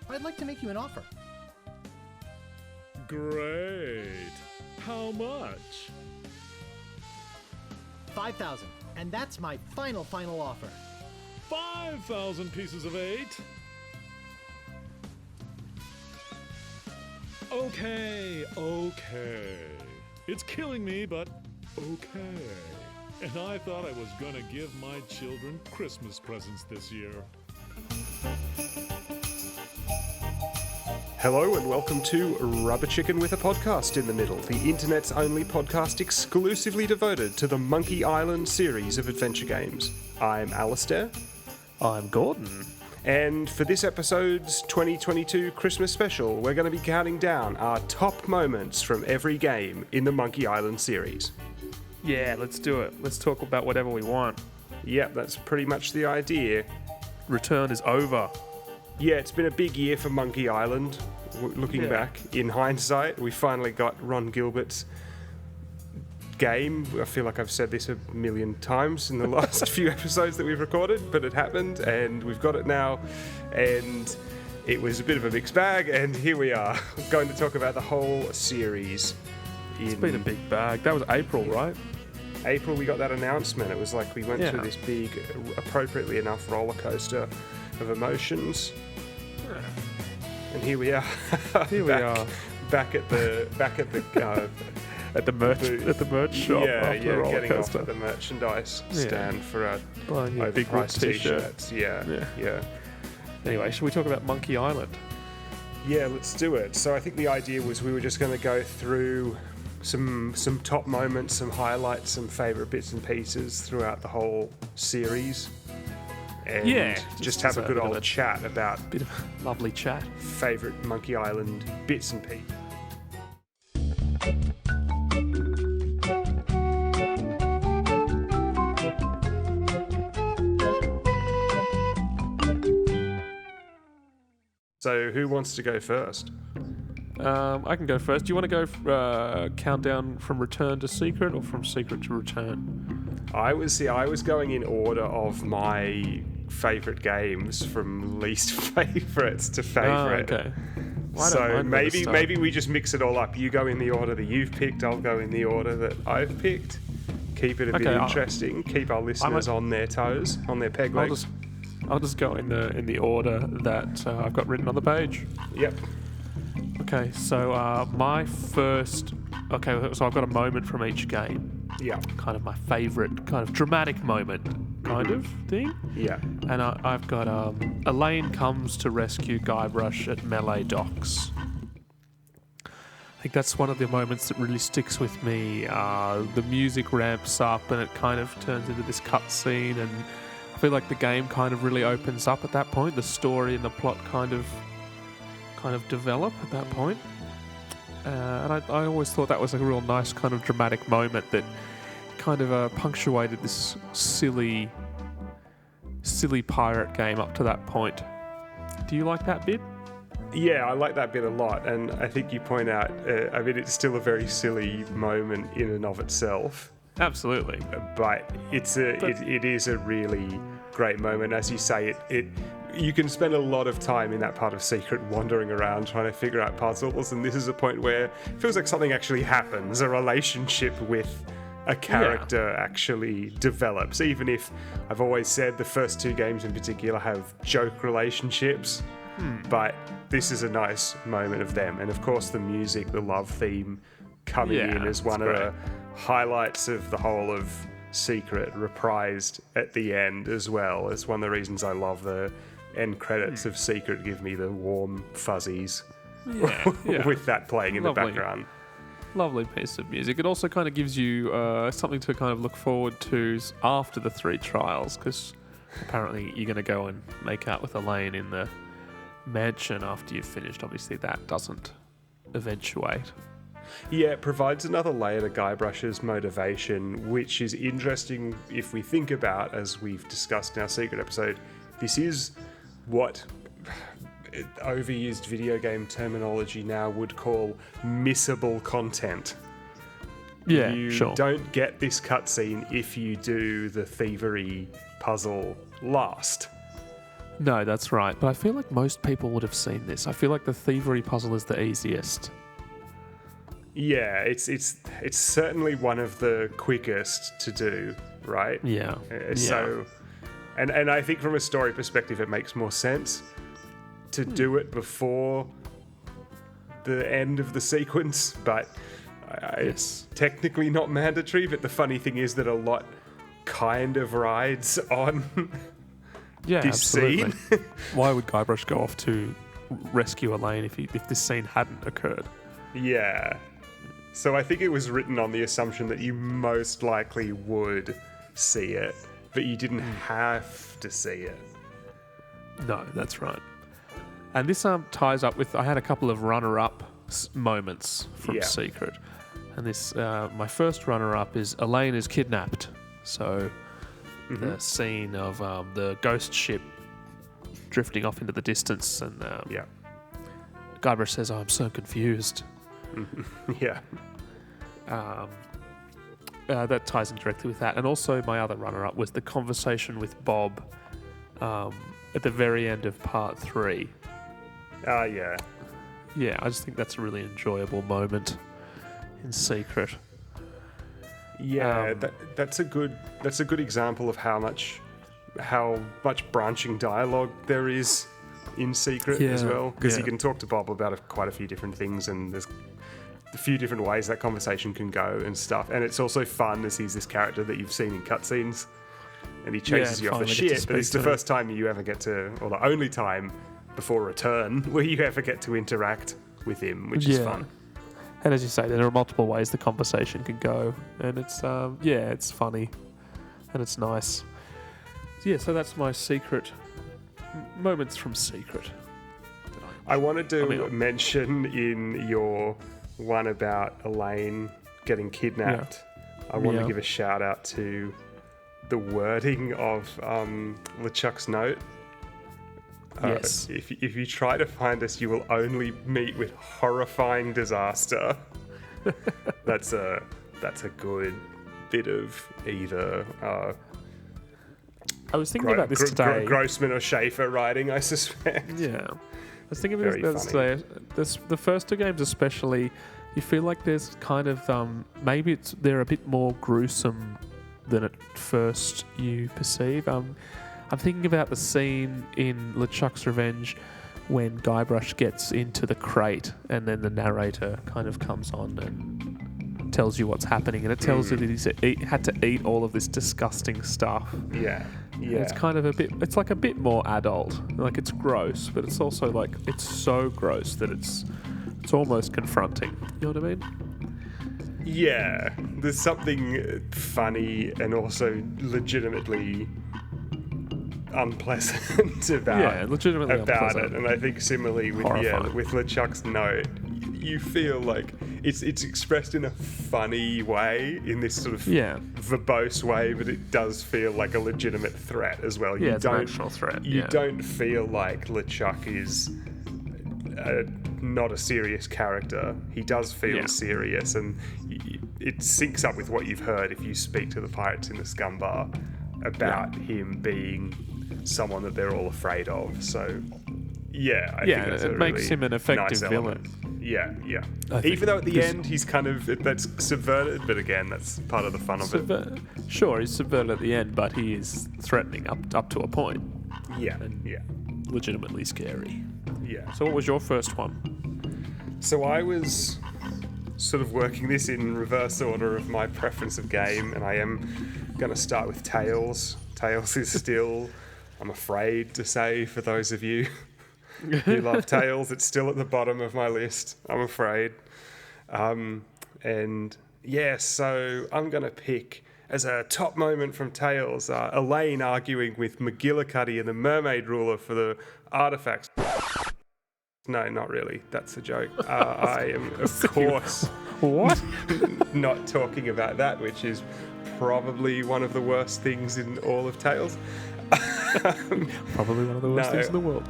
I'd like to make you an offer. Great. How much? 5,000. And that's my final offer. 5,000 pieces of 8? Okay. It's killing me, but okay. And I thought I was gonna give my children Christmas presents this year. Hello and welcome to Rubber Chicken with a Podcast in the Middle, the internet's only podcast exclusively devoted to the Monkey Island series of adventure games. I'm Alistair. I'm Gordon. And for this episode's 2022 Christmas special, we're going to be counting down our top moments from every game in the Monkey Island series. Yeah, let's do it. Let's talk about whatever we want. Yep, that's pretty much the idea. Return is over. Yeah, it's been a big year for Monkey Island. Looking back, in hindsight, we finally got Ron Gilbert's game. I feel like I've said this a million times in the last few episodes that we've recorded, but it happened, and we've got it now, and it was a bit of a mixed bag, and here we are, going to talk about the whole series. It's been a big bag. That was April, right? April, we got that announcement. It was like we went through this big, appropriately enough, roller coaster of emotions. And here we are. Here we are, back at the at the merch shop. Yeah, after the roller getting coaster. off at the merchandise stand for our Buying your big overpriced Whoop t-shirt. t-shirts. Yeah. Anyway, should we talk about Monkey Island? Yeah, let's do it. So I think the idea was we were just going to go through some top moments, some highlights, some favourite bits and pieces throughout the whole series. And just have a good old chat about Bit of a lovely chat. favourite Monkey Island bits and pieces. So who wants to go first? I can go first. Do you want to go countdown from Return to Secret or from Secret to Return? I was going in order of my favourite games from least favourites to favourite. Oh, okay. Well, I don't So mind where to start. maybe we just mix it all up. You go in the order that you've picked, I'll go in the order that I've picked. Keep it a bit Okay, interesting. Keep our listeners on their toes, on their peg legs. I'll just go in the order that I've got written on the page. Yep. Okay, so my first... Okay, so I've got a moment from each game. Yeah. Kind of my favourite, kind of dramatic moment kind of thing. Yeah. And I've got Elaine comes to rescue Guybrush at Melee Docks. I think that's one of the moments that really sticks with me. The music ramps up and it kind of turns into this cutscene, and I feel like the game kind of really opens up at that point. The story and the plot kind of develop at that point. And I always thought that was a real nice kind of dramatic moment that kind of punctuated this silly pirate game up to that point. Do you like that bit? Yeah, I like that bit a lot, and I think you point out, it's still a very silly moment in and of itself. Absolutely. But it is a really great moment. As you say, you can spend a lot of time in that part of Secret wandering around trying to figure out puzzles, and this is a point where it feels like something actually happens, a relationship with a character actually develops, even if I've always said the first two games in particular have joke relationships. But this is a nice moment of them. And of course the music, the love theme coming in as one of the highlights of the whole of Secret, reprised at the end as well. It's one of the reasons I love the end credits of Secret, give me the warm fuzzies with that playing in the background. Lovely piece of music. It also kind of gives you something to kind of look forward to after the 3 trials, because apparently you're going to go and make out with Elaine in the mansion after you've finished. Obviously that doesn't eventuate. Yeah, it provides another layer to Guybrush's motivation, which is interesting if we think about, as we've discussed in our Secret episode, this is what overused video game terminology now would call missable content. Yeah, you sure. don't get this cutscene if you do the thievery puzzle last. No, that's right. But I feel like most people would have seen this. I feel like the thievery puzzle is the easiest. Yeah, it's certainly one of the quickest to do, right? Yeah. So, and I think from a story perspective, it makes more sense to do it before the end of the sequence, but it's technically not mandatory. But the funny thing is that a lot kind of rides on Yeah, this absolutely. scene. Why would Guybrush go off to rescue Elaine if this scene hadn't occurred? Yeah. So I think it was written on the assumption that you most likely would see it, but you didn't have to see it. No, that's right. And this ties up with, I had a couple of runner-up moments from Yeah. Secret. And this, my first runner-up is Elaine is kidnapped. So the scene of the ghost ship drifting off into the distance, and Yeah. Guybrush says, "Oh, I'm so confused." Yeah. That ties in directly with that. And also my other runner-up was the conversation with Bob at the very end of part 3. Yeah. Yeah, I just think that's a really enjoyable moment in Secret. Yeah, that's a good example of how much branching dialogue there is in Secret as Yeah, well, because you yeah. can talk to Bob about quite a few different things, and there's a few different ways that conversation can go and stuff. And it's also fun as he's this character that you've seen in cutscenes, and he chases and you off the finally get to shit. But it's speak the to him. first time you ever get to, or the only time before Return, where you ever get to interact with him, which is fun. And as you say, there are multiple ways the conversation can go, and it's it's funny, and it's nice. Yeah, so that's my Secret moments from Secret. I wanted to I mean, mention in your one about Elaine getting kidnapped, I want to Yeah. give a shout out to the wording of LeChuck's note. Yes. If you try to find us, you will only meet with horrifying disaster. That's a good bit of either I was thinking about this today. Grossman or Schaefer writing, I suspect. Yeah. I was thinking Very about this funny. today. The first two games especially, you feel like there's kind of, maybe they're a bit more gruesome than at first you perceive. I'm thinking about the scene in LeChuck's Revenge when Guybrush gets into the crate and then the narrator kind of comes on and tells you what's happening, and it tells you that he's had to eat all of this disgusting stuff. Yeah. And it's kind of it's like a bit more adult. Like, it's gross, but it's also like, it's so gross that it's almost confronting. You know what I mean? Yeah, there's something funny and also legitimately unpleasant about legitimately it. unpleasant. And I think similarly with Horrifying. with LeChuck's note, you feel like it's expressed in a funny way, in this sort of verbose way, but it does feel like a legitimate threat as well. Yeah, it's an actual threat. You yeah. don't feel like LeChuck is not a serious character. He does feel serious, and it syncs up with what you've heard if you speak to the pirates in the Scum Bar about him being someone that they're all afraid of. So, I think that's it a makes really him an effective nice villain. Yeah. I think Even though at the this- end he's kind of that's subverted, but again, that's part of the fun of it. Sure, he's subverted at the end, but he is threatening up to a point. Yeah. Legitimately scary. Yeah. So what was your first one? So I was sort of working this in reverse order of my preference of game, and I am going to start with Tails. Tails is still, I'm afraid to say, for those of you who love Tails, it's still at the bottom of my list, I'm afraid. And yeah, so I'm going to pick as a top moment from Tails, Elaine arguing with McGillicuddy and the Mermaid Ruler for the artifacts. No, not really. That's a joke. I am, of course, What? not talking about that, which is probably one of the worst things in all of Tales. Probably one of the worst No. things in the world.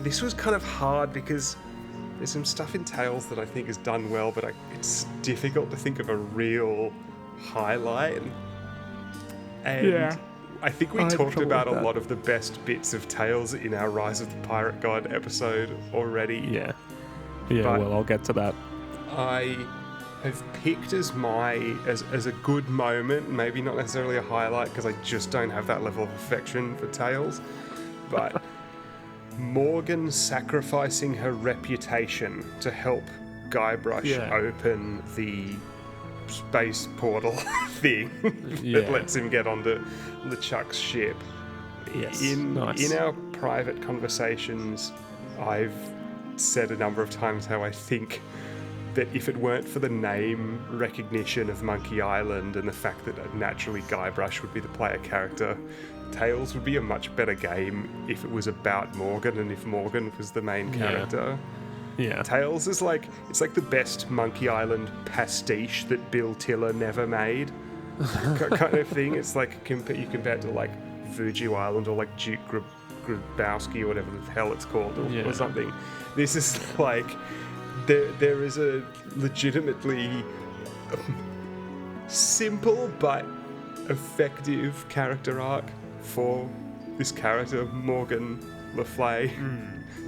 This was kind of hard because there's some stuff in Tales that I think is done well, but it's difficult to think of a real highlight. And Yeah. I think we I had talked trouble about with a that. lot of the best bits of Tales in our Rise of the Pirate God episode already. Yeah. Yeah, But- well, I'll get to that. I have picked as as a good moment, maybe not necessarily a highlight because I just don't have that level of affection for Tales, but Morgan sacrificing her reputation to help Guybrush Yeah. open the space portal thing Yeah. that lets him get onto LeChuck's ship. Yes, In nice. our private conversations, I've said a number of times how I think that if it weren't for the name recognition of Monkey Island and the fact that naturally Guybrush would be the player character, Tales would be a much better game if it was about Morgan and if Morgan was the main character. Yeah. Tales is like, it's like the best Monkey Island pastiche that Bill Tiller never made, kind of thing. It's like you compare it to like Vuju Island or like Duke Grabowski or whatever the hell it's called or something. This is like, there is a legitimately simple but effective character arc for this character, Morgan Le Fay.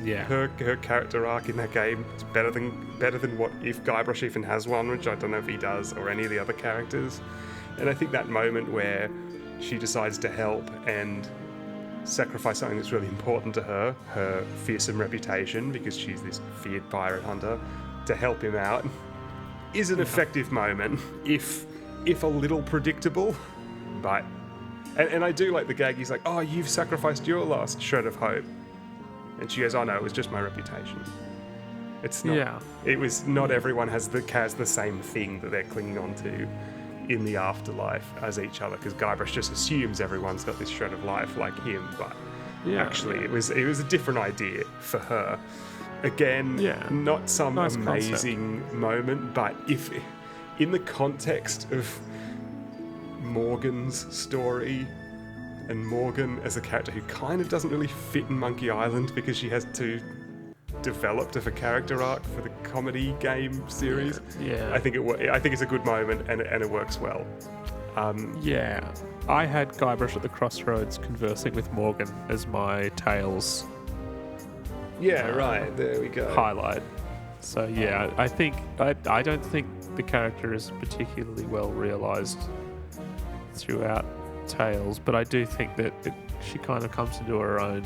Yeah. Her character arc in that game is better than what if Guybrush even has one, which I don't know if he does, or any of the other characters. And I think that moment where she decides to help and sacrifice something that's really important to her fearsome reputation, because she's this feared pirate hunter, to help him out, is an effective moment, if a little predictable, but. And I do like the gag. He's like, "Oh, you've sacrificed your last shred of hope," and she goes, "Oh no, it was just my reputation. It's not. Yeah. It was not everyone has the same thing that they're clinging on to in the afterlife as each other, because Guybrush just assumes everyone's got this shred of life like him, but actually it was a different idea for her. Again, not some Nice amazing moment, but if in the context of Morgan's story and Morgan as a character who kind of doesn't really fit in Monkey Island because she has too developed of a character arc for the comedy game series. Yeah. I think it's a good moment and it works well. Yeah. I had Guybrush at the crossroads conversing with Morgan as my Tales Yeah, right. There we go. highlight. So yeah, I think I don't think the character is particularly well realised throughout Tales, but I do think that she kind of comes into her own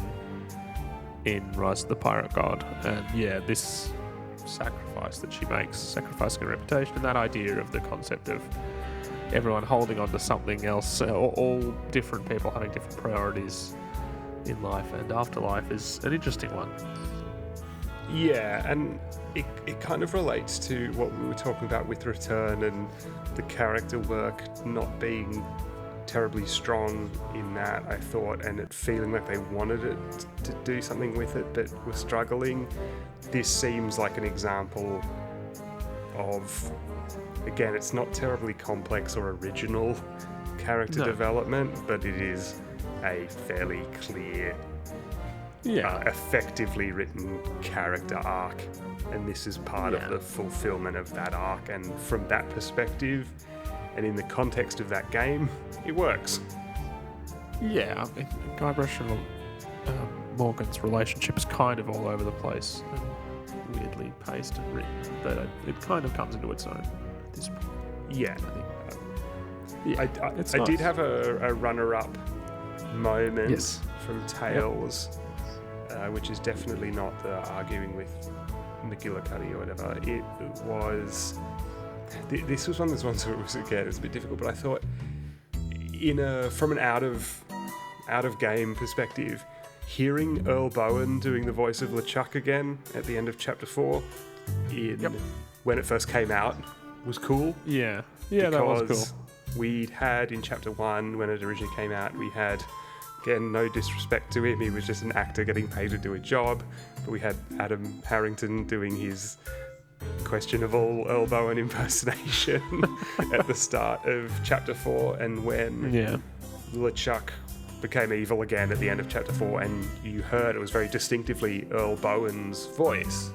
in Rise of the Pirate God, and yeah, this sacrifice that she makes, sacrificing her reputation, and that idea of the concept of everyone holding on to something else, all different people having different priorities in life and afterlife, is an interesting one. Yeah, and it kind of relates to what we were talking about with Return and the character work not being terribly strong in that, I thought, and it feeling like they wanted it to do something with it but were struggling. This seems like an example of, again, it's not terribly complex or original character development, but it is a fairly clear, effectively written character arc, and this is part of the fulfillment of that arc. And from that perspective, and in the context of that game, it works. Yeah, I mean, Guybrush and Morgan's relationship is kind of all over the place and weirdly paced and written, but it kind of comes into its own at this point. Yeah. I think. I did have a runner-up moment Yes. from Tales, which is definitely not the arguing with McGillicuddy or whatever. It was... This was one of those ones where it was, again, it's a bit difficult, but I thought from an out of game perspective, hearing Earl Bowen doing the voice of LeChuck again at the end of chapter 4 when it first came out was cool. Yeah, that was Because cool. we'd had in chapter 1, when it originally came out, we had, again, no disrespect to him, he was just an actor getting paid to do a job, but we had Adam Harrington doing his questionable Earl Bowen impersonation at the start of chapter 4, and when LeChuck became evil again at the end of chapter 4 and you heard it was very distinctively Earl Bowen's voice,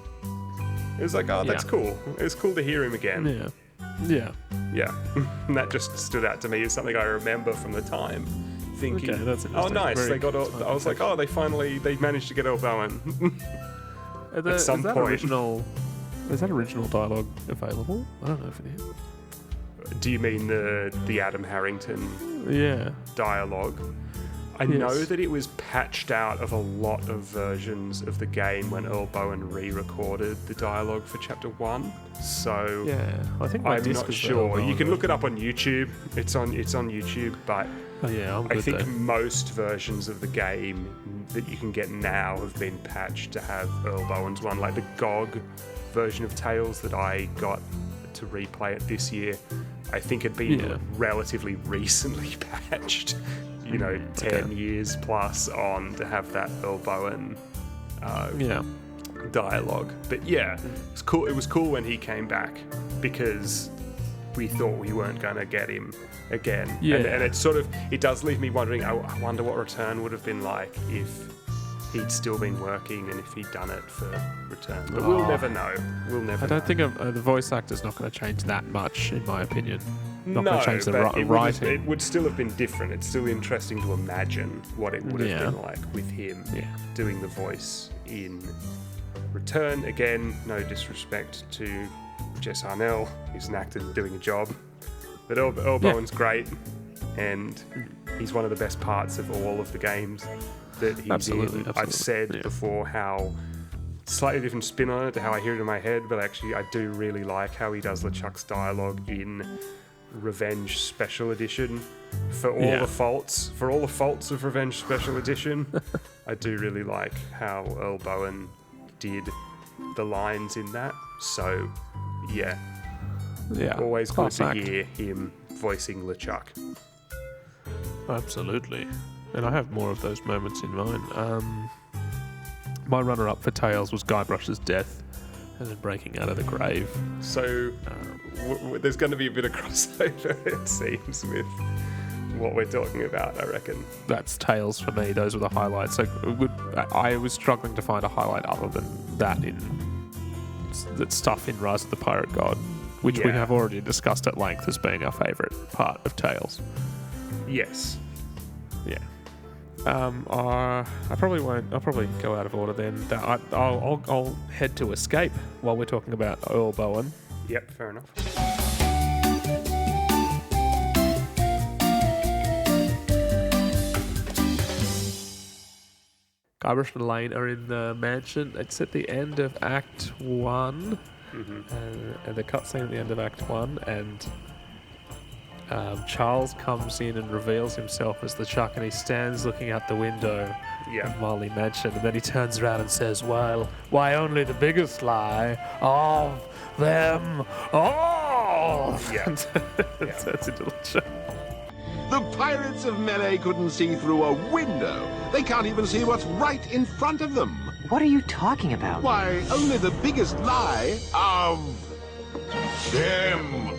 it was like, oh, that's cool. It was cool to hear him again. Yeah. Yeah. Yeah, and that just stood out to me as something I remember from the time. Thinking, Okay, that's oh interesting. nice, Very they got all, good I was like, oh, they managed to get Earl Bowen. At some is that point. Is that original dialogue available? I don't know if it is. Do you mean the Adam Harrington Yeah. dialogue? I Yes. know that it was patched out of a lot of versions of the game when Earl Bowen re-recorded the dialogue for Chapter 1. So Yeah. I think my I'm disc not is sure. available You can on look it up on YouTube. It's on YouTube, but Oh yeah, I'm good I think there. most versions of the game that you can get now have been patched to have Earl Bowen's one, like the GOG version of Tales that I got to replay it this year. I think it'd been Yeah. relatively recently patched, 10 years plus on to have that Earl Bowen Yeah. dialogue. But yeah, it's cool. It was cool when he came back because we thought we weren't going to get him again. Yeah. And it does leave me wondering, I wonder what Return would have been like if he'd still been working and if he'd done it for Return. But we'll never know. We'll never I don't think the voice actor's not going to change that much, in my opinion. Not no, going to change the but writing. it would still have been different. It's still interesting to imagine what it would have Yeah. been like with him Yeah. doing the voice in Return. Again, no disrespect to Jess Harnell. He's an actor doing a job. But Earl Bowen's great, and he's one of the best parts of all of the games that he's Absolutely, in. absolutely, I've said yeah. before how slightly different spin on it to how I hear it in my head, but actually I do really like how he does LeChuck's dialogue in Revenge Special Edition. For all Yeah. the faults of Revenge Special Edition, I do really like how Earl Bowen did the lines in that. So, yeah, Yeah. always good Class to act. hear him voicing LeChuck. Absolutely. And I have more of those moments in mind. My runner-up for Tales was Guybrush's death and then breaking out of the grave. So, there's going to be a bit of crossover, it seems, with what we're talking about, I reckon. That's Tales for me. Those were the highlights. I was struggling to find a highlight other than that that stuff in Rise of the Pirate God, which we Yeah. have already discussed at length as being our favourite part of Tales. Yes. Yeah. I probably won't. I'll probably go out of order then. I'll head to Escape while we're talking about Earl Bowen. Yep, fair enough. Guybrush and Elaine are in the mansion. It's at the end of Act 1. And the cutscene at the end of Act 1. And Charles comes in and reveals himself as LeChuck, and he stands looking out the window Yeah. of Marley Mansion. And then he turns around and says, "Well, why only the biggest lie of them all?" Yeah. And turns into LeChuck. The pirates of Melee couldn't see through a window. They can't even see what's right in front of them. What are you talking about? Why, only the biggest lie of them.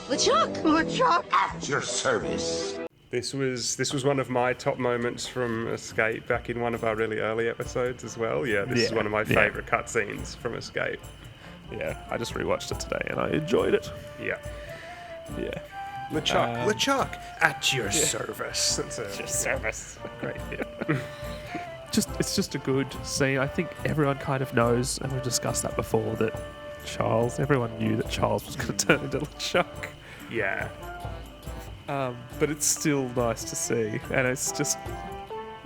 LeChuck! LeChuck! At your service. This was one of my top moments from Escape back in one of our really early episodes as well. Yeah, this is Yeah, one of my yeah. favourite cutscenes from Escape. Yeah, I just rewatched it today and I enjoyed it. Yeah. Yeah. LeChuck, at your service. That's Your service. great bit. It's just a good scene. I think everyone kind of knows, and we've discussed that before, that everyone knew that Charles was going to turn into LeChuck. Yeah. But it's still nice to see, and it's just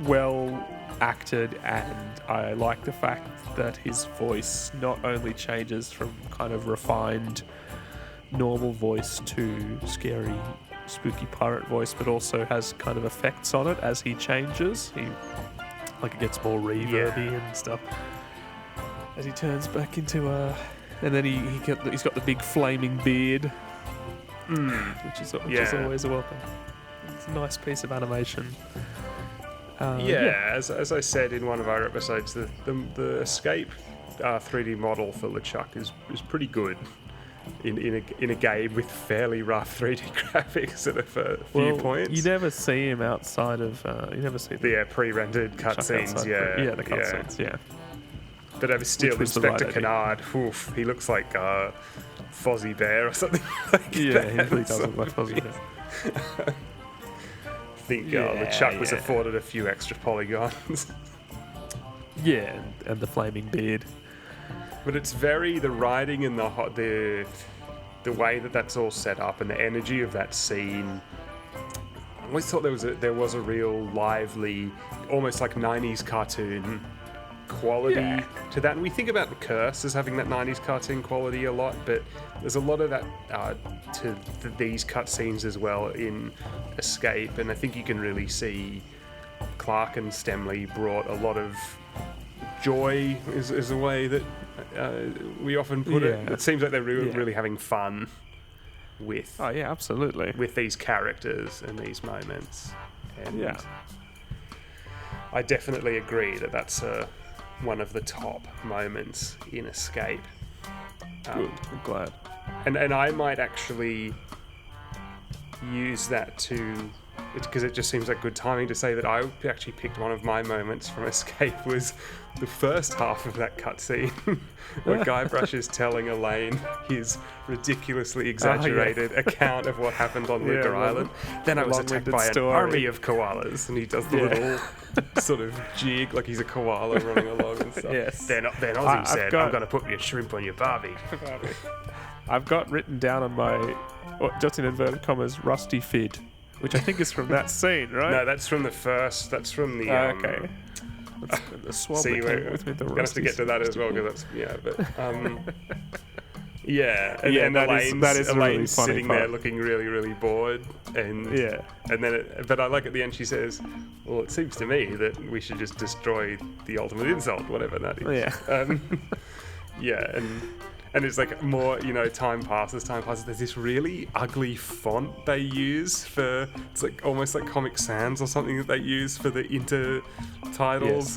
well acted, and I like the fact that his voice not only changes from kind of refined normal voice to scary spooky pirate voice, but also has kind of effects on it as he changes. It gets more reverby and stuff as he turns back into and then he's got the big flaming beard, which is always a welcome. It's a nice piece of animation. As I said in one of our episodes, the Escape 3D model for LeChuck is pretty good in a game with fairly rough 3D graphics at a few points. You never see him outside of. You never see the pre-rendered LeChuck cutscenes. outside Yeah, the cutscenes. Yeah. But still, was the right Inspector idea. Kennard, oof, he looks like Fozzie Bear or something like Yeah, that. he really does look like Fozzie. I think Yeah, LeChuck was yeah. afforded a few extra polygons. Yeah, and the flaming beard. But it's very the writing and the way that that's all set up and the energy of that scene. I always thought there was a real lively, almost like 90s cartoon quality to that. And we think about The Curse as having that 90s cartoon quality a lot, but there's a lot of that to these cutscenes as well in Escape. And I think you can really see Clark and Stemley brought a lot of joy is a way that we often put it. Yeah. It seems like they're really, Yeah. really having fun with Oh yeah, absolutely. with these characters and these moments. And Yeah. I definitely agree that that's one of the top moments in Escape. Good. I'm glad. And I might actually use that to, because it just seems like good timing to say that I actually picked one of my moments from Escape was the first half of that cutscene where Guybrush is telling Elaine his ridiculously exaggerated account of what happened on Wicker Yeah, Island. Then I was attacked long-winded by story. an army of koalas, and he does the little sort of jig like he's a koala running along and stuff. Yes. Then Ozzy I've said, got- I'm going to put your shrimp on your Barbie. I've got written down on my, just in inverted commas, Rusty Fid, which I think is from that scene, right? No, that's from the first. That's from the. Okay. That's the swab See, that we're came with me. The gonna have to get to that as well because that's yeah. And Yeah, then that is- Elaine's, that is a really Elaine's funny sitting there part. looking really, really bored, and Yeah. and then but I like at the end she says, "Well, it seems to me that we should just destroy the ultimate insult, whatever that is." Yeah. Yeah, and it's like more, time passes. There's this really ugly font they use for, it's like almost like Comic Sans or something that they use for the intertitles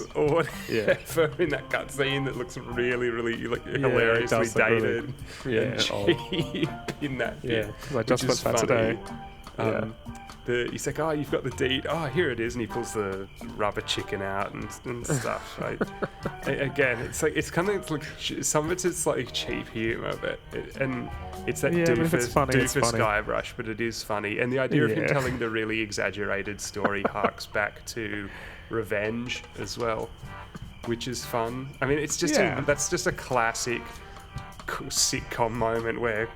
Yes. or whatever Yeah. in that cutscene that looks really, really like it hilariously does look really- dated yeah, and old. cheap in that Yeah, bit. 'cause I just which is went back funny. today. He's like, oh, you've got the deed. Oh, here it is, and he pulls the rubber chicken out and stuff. Again, it's kind of like some of it's slightly cheap humor, but it's that Yeah, but if it's funny, it's doofus funny. Guybrush, but it is funny. And the idea of him Yeah. telling the really exaggerated story harks back to Revenge as well, which is fun. I mean, it's just Yeah. that's just a classic sitcom moment where,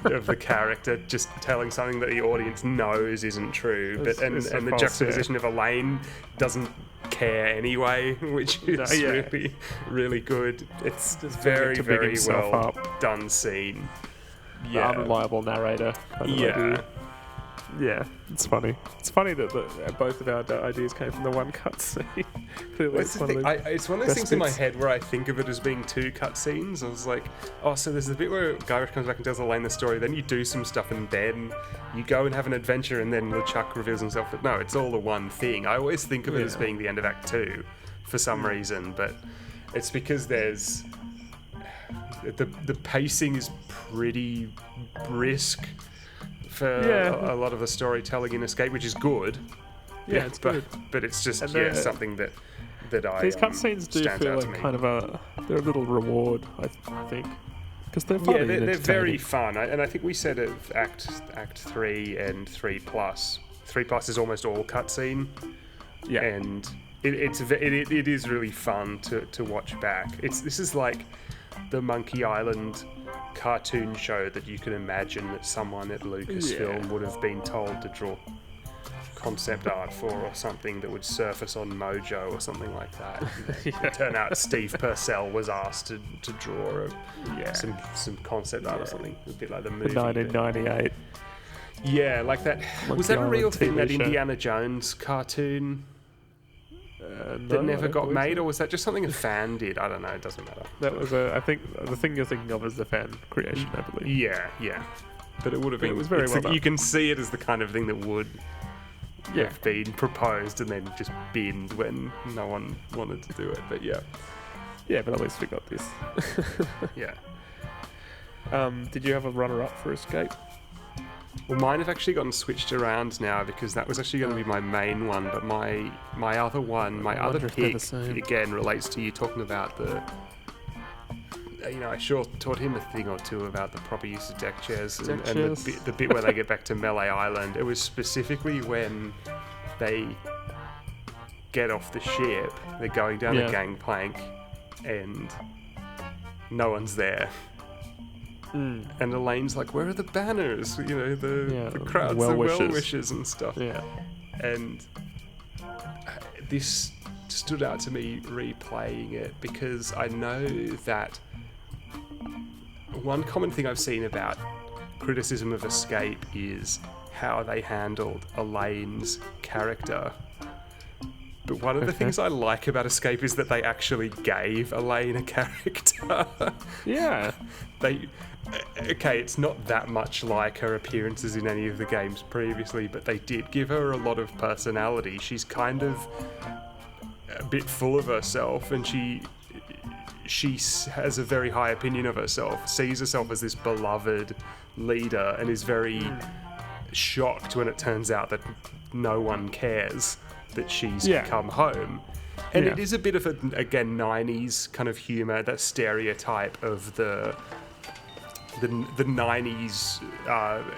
of the character just telling something that the audience knows isn't true, but and It's a the false, juxtaposition of Elaine doesn't care anyway, which is yeah. really, really good. It's Just very, to big very himself well up. done scene. The Yeah, unreliable narrator. kind of yeah. idea. Yeah, it's funny. It's funny that both of our ideas came from the one cutscene. Clearly, Well, it's it's, one of the it's one of those best things in my bits. head where I think of it as being two cutscenes. I was like, oh, so there's the bit where Guybrush comes back and tells Elaine the story, then you do some stuff, and then you go and have an adventure, and then LeChuck reveals himself. But no, it's all the one thing. I always think of it as Yeah. being the end of Act 2 for some reason, but it's because there's the pacing is pretty brisk for Yeah. a lot of the storytelling in Escape, which is good. Yeah, it's good. But it's just And they're- something that I These cutscenes do stands feel out to like me. kind of they're a little reward, I think, because they're funny. Yeah, they're and very entertaining. fun, and I think we said of Act 3 and 3 plus. 3 plus is almost all cutscene, Yeah, and it is really fun to watch back. This is like the Monkey Island cartoon show that you can imagine that someone at Lucasfilm Yeah. would have been told to draw concept art for, or something that would surface on Mojo or something like that. It turned out Steve Purcell was asked to draw some concept art or something, a bit like the movie. the but- 1998. yeah, like that. Was Monkey that a real Island thing, that TV show. Indiana Jones cartoon that No, I never don't got believe made, so. or was that just something a fan did? I don't know. It doesn't matter. That was I think the thing you're thinking of is the fan creation, I believe. Yeah. But it would have But been. it was very it's well like- done. You can see it as the kind of thing that would Yeah, have been proposed and then just binned when no one wanted to do it. But yeah. yeah, but at least we got this. Yeah. Did you have a runner-up for Escape? Well, mine have actually gotten switched around now because that was actually going to be my main one, but my other one, my other wonder if they're the pick, same. again relates to you talking about the. I sure taught him a thing or two about the proper use of deck chairs and chairs. the bit where they get back to Melee Island. It was specifically when they get off the ship, they're going down the gangplank, and no one's there. And Elaine's like, where are the banners? The crowds, the well-wishers and stuff. Yeah. And this stood out to me replaying it because I know that one common thing I've seen about criticism of Escape is how they handled Elaine's character. But one of the things I like about Escape is that they actually gave Elaine a character. Yeah. It's not that much like her appearances in any of the games previously, but they did give her a lot of personality. She's kind of a bit full of herself, and she has a very high opinion of herself, sees herself as this beloved leader, and is very shocked when it turns out that no one cares that she's come home. And it is a bit of a, again, 90s kind of humour, that stereotype of the 90s,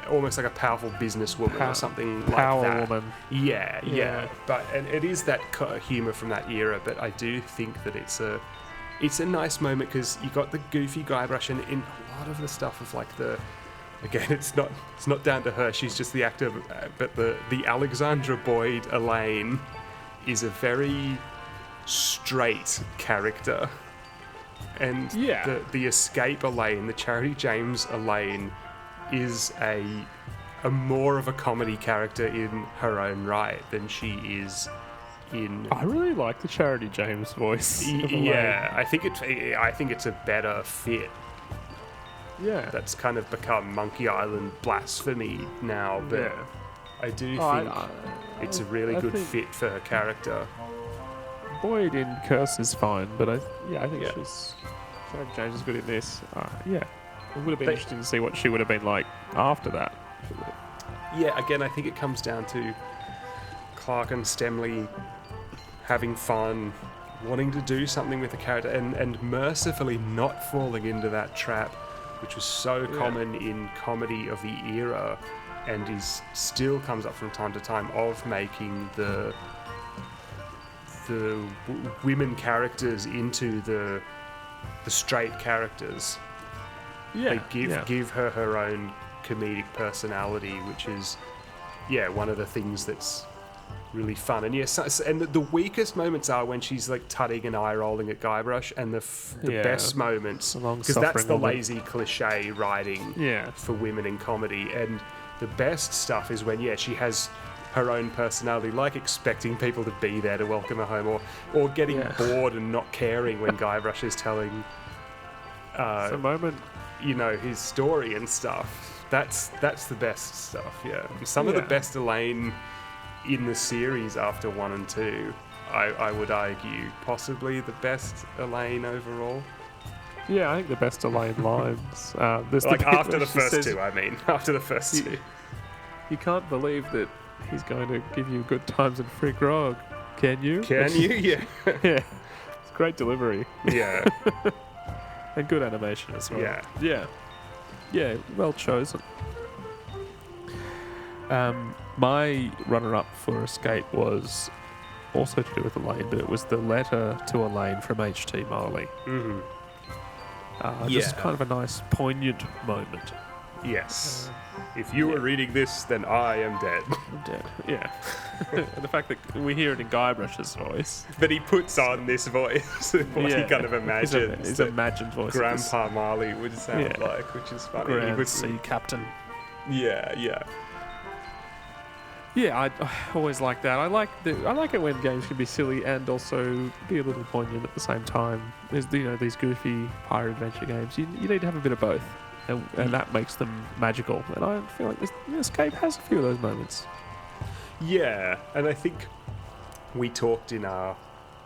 almost like a powerful businesswoman or something like Power that. woman. Yeah. But and it is that humour from that era. But I do think that it's a nice moment because you got the goofy Guybrush, and in a lot of the stuff of like the. Again, it's not down to her. She's just the actor. But the Alexandra Boyd Elaine is a very straight character. And the Escape Elaine, the Charity James Elaine, is a more of a comedy character in her own right than she is in. I really like the Charity James voice. Yeah, I think it's a better fit. Yeah. That's kind of become Monkey Island blasphemy now, but I do think it's a really good fit for her character. Boyd in Curse is fine, but I think Charity James is good in this. It would have been interesting to see what she would have been like after that. Yeah, again, I think it comes down to Clark and Stemley having fun, wanting to do something with the character, and mercifully not falling into that trap, which was so common in comedy of the era, and still comes up from time to time, of making the women characters into the straight characters. They give her her own comedic personality, which is one of the things that's really fun. And and the weakest moments are when she's like tutting and eye rolling at Guybrush, and the best moments, because that's the lazy cliche writing for women in comedy, and the best stuff is when she has her own personality, like expecting people to be there to welcome her home, or getting bored and not caring when Guybrush is telling it's a moment, his story and stuff. That's the best stuff. Some of the best Elaine in the series after 1 and 2, I would argue possibly the best Elaine overall. Yeah, I think the best Elaine lines. There's like after the she first says, two, I mean. After the first two. You can't believe that he's going to give you good times and free grog, can you? Can you? Yeah. Yeah. It's great delivery. Yeah. And good animation as well. Yeah. Yeah. Yeah, well chosen. My runner-up for Escape was also to do with Elaine, but it was the letter to Elaine from H.T. Marley. Mm-hmm. Just kind of a nice, poignant moment. Yes. If you were reading this, then I am dead. I'm dead. Yeah. And the fact that we hear it in Guybrush's voice. But he puts on this voice, what he kind of imagines. His imagined voice. Grandpa Marley would sound like, which is funny. Grand Sea Captain. Yeah. Yeah, I always like that. I like it when games can be silly and also be a little poignant at the same time. There's these goofy pirate adventure games. You need to have a bit of both, and that makes them magical. And I feel like Escape has a few of those moments. Yeah, and I think we talked in our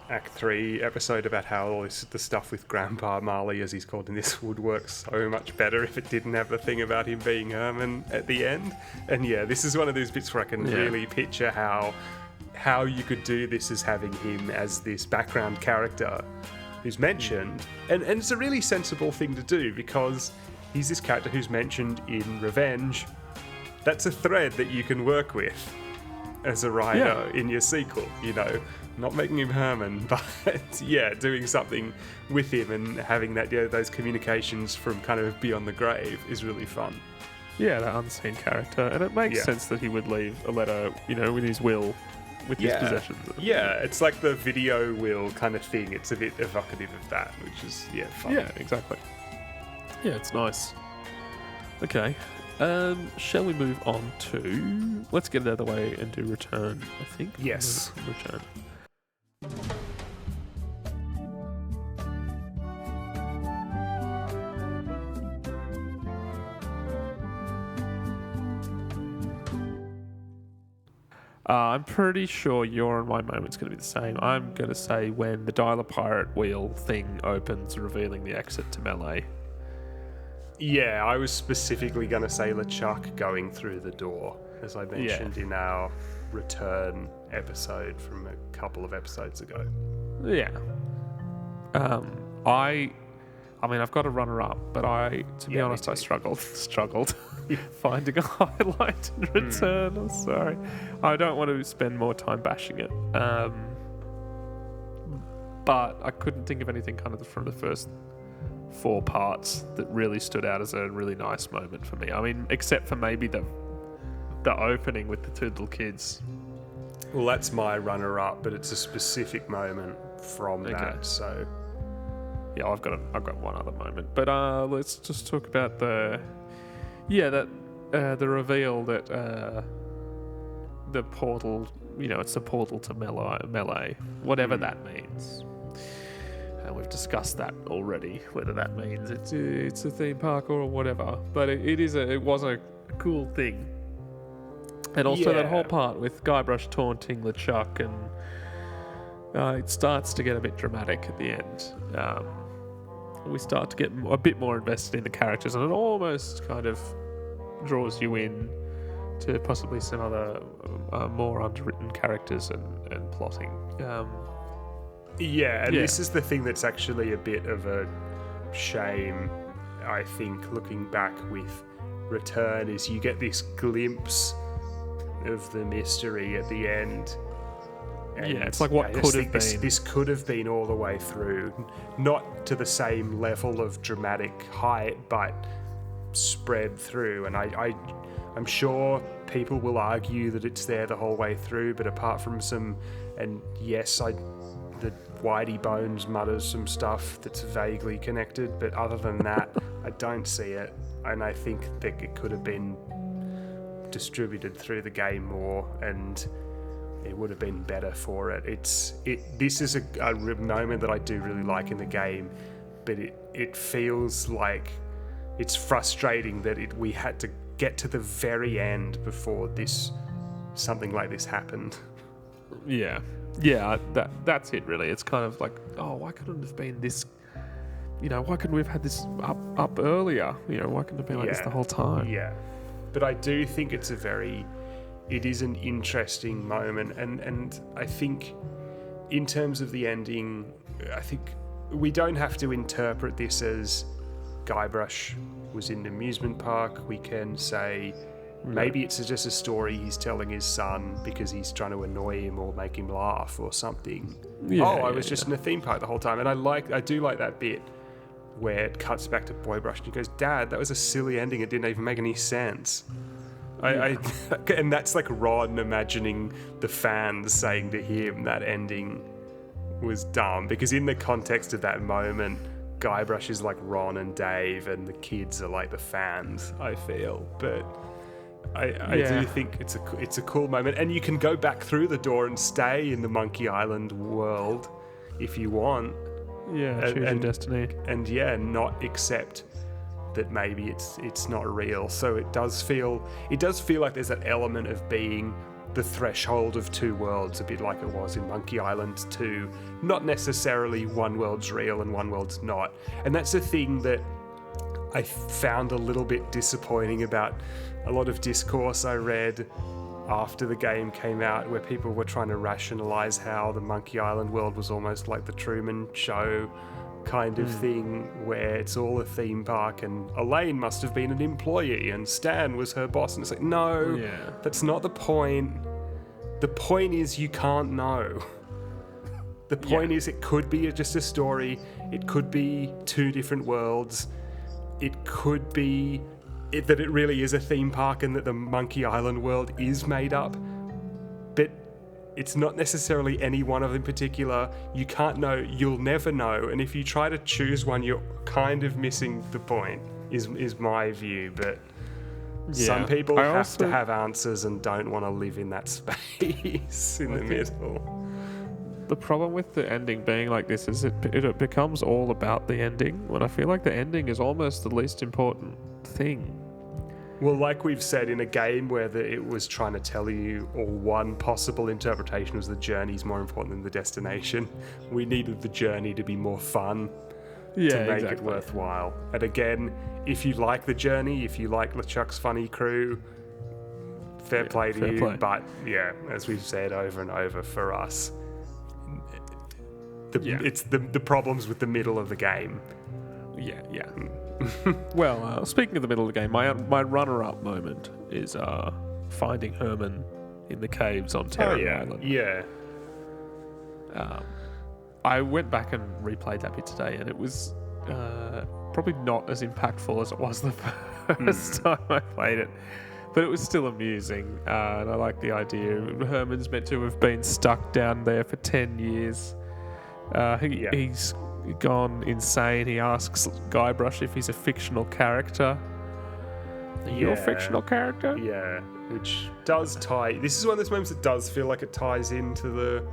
Act 3 episode about how all the stuff with Grandpa Marley, as he's called in this, would work so much better if it didn't have the thing about him being Herman at the end. And yeah, this is one of those bits where I can really picture how you could do this as having him as this background character who's mentioned. And it's a really sensible thing to do because he's this character who's mentioned in Revenge. That's a thread that you can work with as a writer in your sequel, you know. Not making him Herman, but doing something with him and having that those communications from kind of beyond the grave is really fun. Yeah, that unseen character, and it makes sense that he would leave a letter, you know, with his will, with his possessions. Yeah, it's like the video will kind of thing. It's a bit evocative of that, which is fun. Yeah, exactly. Yeah, it's nice. Okay, shall we move on to? Let's get it out of the way and do Return. I think. Yes. Return. I'm pretty sure your and my moment's going to be the same. I'm going to say when the Dial-A-Pirate wheel thing opens, revealing the exit to Melee. Yeah, I was specifically going to say LeChuck going through the door, as I mentioned in our Return episode from a couple of episodes ago. Yeah. I mean, I've got a runner-up, but to be honest, I struggled finding a highlight in Return. I'm sorry. I don't want to spend more time bashing it. But I couldn't think of anything kind of from the first 4 parts that really stood out as a really nice moment for me. I mean, except for maybe the opening with the 2 little kids. Well, that's my runner-up, but it's a specific moment from that, so... Yeah, I've got one other moment, but let's just talk about the reveal that the portal, you know, it's a portal to Melee, whatever that means. And we've discussed that already, whether that means it's a theme park or whatever. But it was a cool thing, and also that whole part with Guybrush taunting LeChuck, and it starts to get a bit dramatic at the end. We start to get a bit more invested in the characters, and it almost kind of draws you in to possibly some other more underwritten characters and plotting. This is the thing that's actually a bit of a shame, I think, looking back with Return, is you get this glimpse of the mystery at the end. And it's like what could have been. This could have been all the way through, not to the same level of dramatic height, but spread through. And I'm sure people will argue that it's there the whole way through, but apart from the Whitey Bones mutters some stuff that's vaguely connected, but other than that, I don't see it. And I think that it could have been distributed through the game more, and it would have been better for it. This is a moment that I do really like in the game, but it feels like it's frustrating that we had to get to the very end before something like this happened. Yeah, that's it really. It's kind of like, why couldn't it have been this? You know, why couldn't we have had this up earlier? You know, why couldn't it have been like this the whole time? Yeah, but I do think it is an interesting moment, and I think in terms of the ending, I think we don't have to interpret this as Guybrush was in the amusement park. We can say maybe it's just a story he's telling his son because he's trying to annoy him or make him laugh or something. I was just in a theme park the whole time. And I do like that bit where it cuts back to Boybrush and he goes, "Dad, that was a silly ending. It didn't even make any sense." And that's like Ron imagining the fans saying to him that ending was dumb, because in the context of that moment, Guybrush is like Ron and Dave, and the kids are like the fans, I feel. But I do think it's a cool moment, and you can go back through the door and stay in the Monkey Island world if you want. Yeah, choose your destiny. And not accept that maybe it's not real. So it does feel like there's that element of being the threshold of two worlds, a bit like it was in Monkey Island 2. Not necessarily one world's real and one world's not. And that's a thing that I found a little bit disappointing about a lot of discourse I read after the game came out, where people were trying to rationalize how the Monkey Island world was almost like the Truman Show kind of thing, where it's all a theme park and Elaine must have been an employee and Stan was her boss. And it's like, no, that's not the point. The point is you can't know. The point is it could be just a story. It could be two different worlds. It could be that it really is a theme park and that the Monkey Island world is made up. But it's not necessarily any one of them in particular. You can't know. You'll never know. And if you try to choose one, you're kind of missing the point, is my view. But some people have to have answers and don't want to live in that space in the middle. The problem with the ending being like this is it becomes all about the ending, when I feel like the ending is almost the least important thing. Well, like we've said, in a game where it was trying to tell you, or one possible interpretation was the journey's more important than the destination, we needed the journey to be more fun to make it worthwhile. And again, if you like the journey, if you like LeChuck's funny crew, fair play to you. But yeah, as we've said over and over, for us, it's the problems with the middle of the game. Well, speaking of the middle of the game, my runner-up moment is finding Herman in the caves on Terran Island. Yeah. I went back and replayed that bit today, and it was probably not as impactful as it was the first time I played it. But it was still amusing, and I like the idea. Herman's meant to have been stuck down there for 10 years. He's gone insane. He asks Guybrush if he's a fictional character. Are you a fictional character? Yeah, which does tie... This is one of those moments that does feel like it ties into the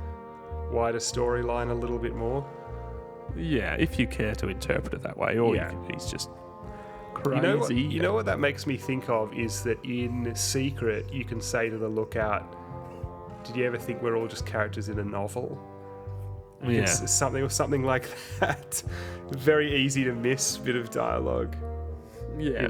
wider storyline a little bit more. Yeah, if you care to interpret it that way, or he's just crazy. You know what that makes me think of is that in Secret, you can say to the Lookout, did you ever think we're all just characters in a novel? Yeah. It's something like that. Very easy to miss bit of dialogue. Yeah,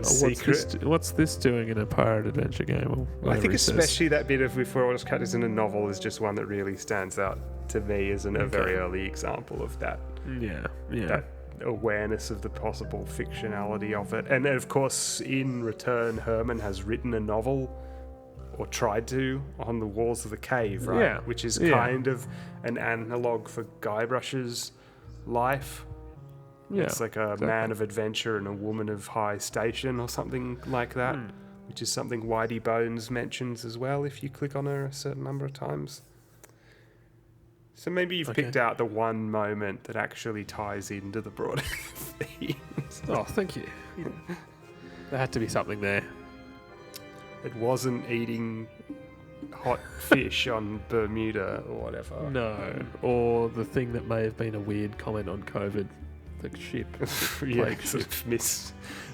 what's this doing in a pirate adventure game? I think especially that bit of if we're all just characters in a novel is just one that really stands out to me as a very early example of that. Yeah. That awareness of the possible fictionality of it. And then, of course, in return, Herman has written a novel, or tried to, on the walls of the cave, right? Yeah. Which is kind of an analogue for Guybrush's life. Yeah, it's like a man of adventure and a woman of high station or something like that, which is something Whitey Bones mentions as well if you click on her a certain number of times. So maybe you've picked out the one moment that actually ties into the broader themes. Oh, thank you. There had to be something there. It wasn't eating hot fish on Bermuda or whatever. No, or the thing that may have been a weird comment on COVID, the ship. Sort of